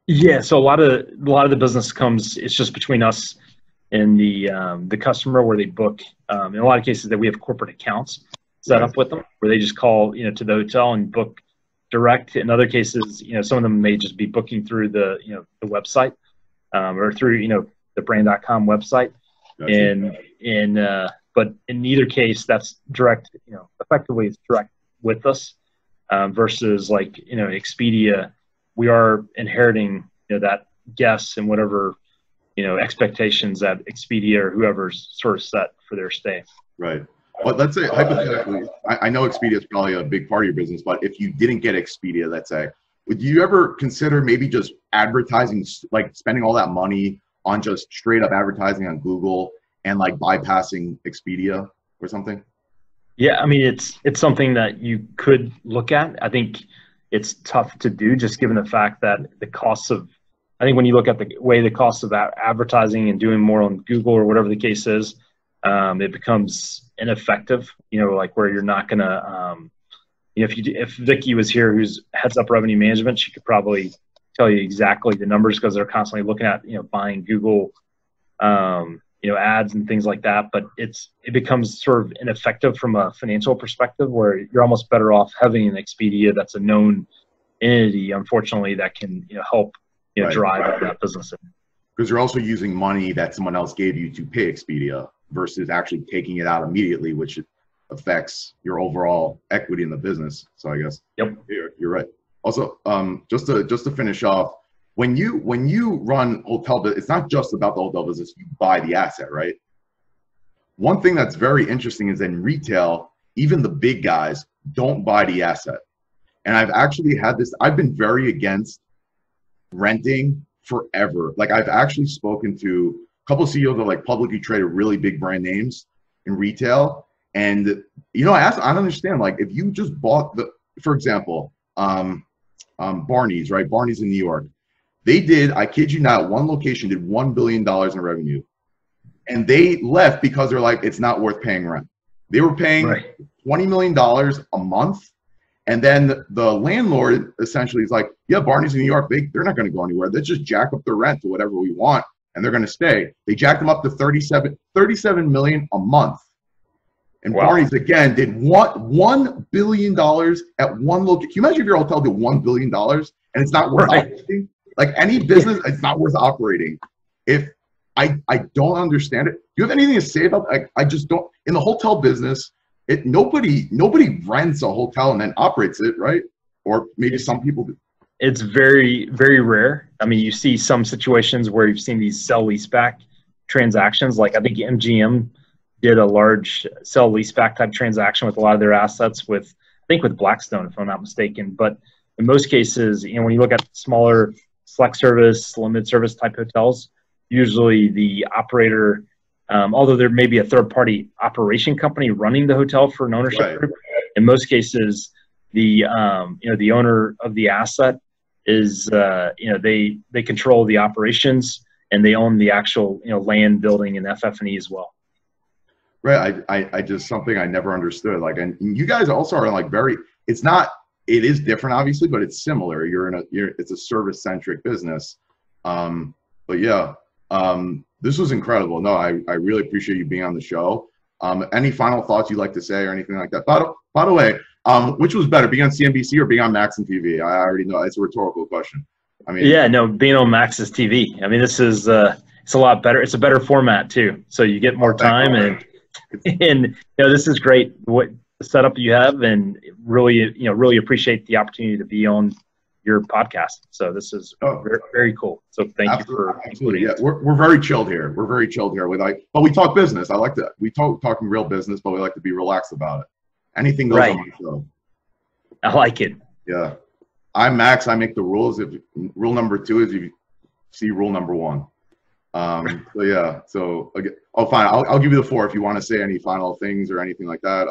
Yeah. So a lot of the business comes. It's just between us and the customer, where they book. In a lot of cases, that we have corporate accounts set up with them, where they just call to the hotel and book direct. In other cases, some of them may just be booking through the the website. Or through the brand.com website. Gotcha. But in either case, that's direct, effectively it's direct with us, versus like Expedia, we are inheriting that guests and whatever expectations that Expedia or whoever's sort of set for their stay. Right. But let's say hypothetically, I know Expedia is probably a big part of your business, but if you didn't get Expedia, let's say, would you ever consider maybe just advertising, like spending all that money on just straight up advertising on Google and like bypassing Expedia or something? Yeah, I mean, it's something that you could look at. I think it's tough to do, just given the fact that the costs of, I think when you look at the way the cost of advertising and doing more on Google or whatever the case is, it becomes ineffective, like where you're not going to, if Vicky was here, who's heads up revenue management, she could probably tell you exactly the numbers, because they're constantly looking at, buying Google, ads and things like that. But it becomes sort of ineffective from a financial perspective, where you're almost better off having an Expedia that's a known entity, unfortunately, that can, help, drive that business. Because you're also using money that someone else gave you to pay Expedia versus actually taking it out immediately, which affects your overall equity in the business. So I guess you're right. Also, just to finish off, when you run hotel business, it's not just about the hotel business. You buy the asset, right? One thing that's very interesting is in retail, even the big guys don't buy the asset. And I've actually had this. I've been very against renting forever. Like I've actually spoken to a couple of CEOs of like publicly traded, really big brand names in retail. And, I don't understand, like, if you just bought for example, Barney's, right? Barney's in New York. They did, I kid you not, one location did $1 billion in revenue. And they left because they're like, it's not worth paying rent. They were paying $20 million a month. And then the landlord essentially is like, yeah, Barney's in New York, they're not going to go anywhere. Let's just jack up the rent to whatever we want, and they're going to stay. They jacked them up to 37 million a month. And Barney's, again, did $1 billion at one location. Can you imagine if your hotel did $1 billion and it's not worth operating? Like any business, it's not worth operating. If I don't understand it. Do you have anything to say about that? I just don't. In the hotel business, nobody rents a hotel and then operates it, right? Or maybe some people do. It's very, very rare. I mean, you see some situations where you've seen these sell-leaseback transactions. Like I think MGM did a large sell-leaseback type transaction with a lot of their assets with, I think with Blackstone, if I'm not mistaken. But in most cases, when you look at smaller select service, limited service type hotels, usually the operator, although there may be a third party operation company running the hotel for an ownership group, in most cases, the the owner of the asset is they control the operations, and they own the actual land, building, and FF&E as well. Right. I just, something I never understood. Like, and you guys also are like it is different obviously, but it's similar. It's a service centric business. But yeah, this was incredible. No, I really appreciate you being on the show. Any final thoughts you'd like to say or anything like that? By the way, which was better, being on CNBC or being on Max and TV? I already know it's a rhetorical question. I mean, yeah, no, being on Max's TV. I mean, this is it's a lot better. It's a better format too, so you get more time, and this is great. What the setup you have, and really appreciate the opportunity to be on your podcast. So this is very, very cool. So thank you for including it. We're very chilled here. We're very chilled here. But we talk business. I like that. We talking real business, but we like to be relaxed about it. Anything goes on my show. I like it. Yeah. I'm Max. I make the rules. Rule number 2 is you see rule number 1. So yeah. So again, fine. I'll give you the 4 if you want to say any final things or anything like that.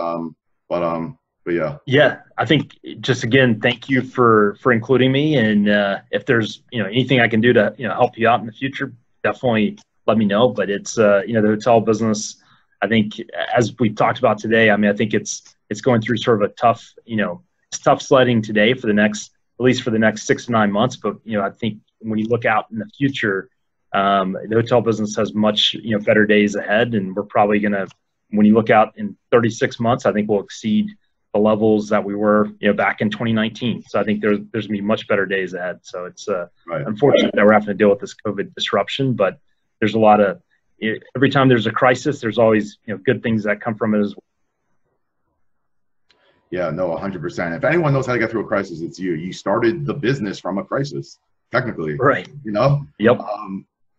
But yeah. Yeah. I think just again, thank you for including me. And if there's anything I can do to help you out in the future, definitely let me know. But it's the hotel business, I think, as we talked about today, I mean, I think it's going through sort of a tough, it's tough sledding today at least for the next 6 to 9 months. But, I think when you look out in the future, the hotel business has much, better days ahead. And we're probably going to, when you look out in 36 months, I think we'll exceed the levels that we were, back in 2019. So I think there's going to be much better days ahead. So it's unfortunate that we're having to deal with this COVID disruption, but there's a lot of, every time there's a crisis, there's always, good things that come from it as well. Yeah, no, 100%. If anyone knows how to get through a crisis, it's you. You started the business from a crisis, technically. Right. Yep.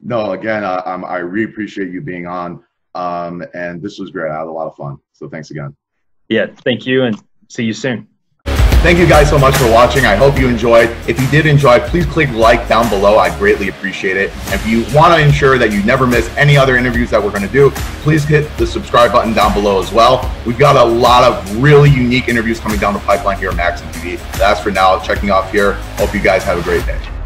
No, again, I really appreciate you being on. And this was great. I had a lot of fun. So thanks again. Yeah, thank you, and see you soon. Thank you guys so much for watching. I hope you enjoyed. If you did enjoy, please click like down below. I greatly appreciate it. And if you want to ensure that you never miss any other interviews that we're going to do, please hit the subscribe button down below as well. We've got a lot of really unique interviews coming down the pipeline here at Max and TV. That's for now. Checking off here. Hope you guys have a great day.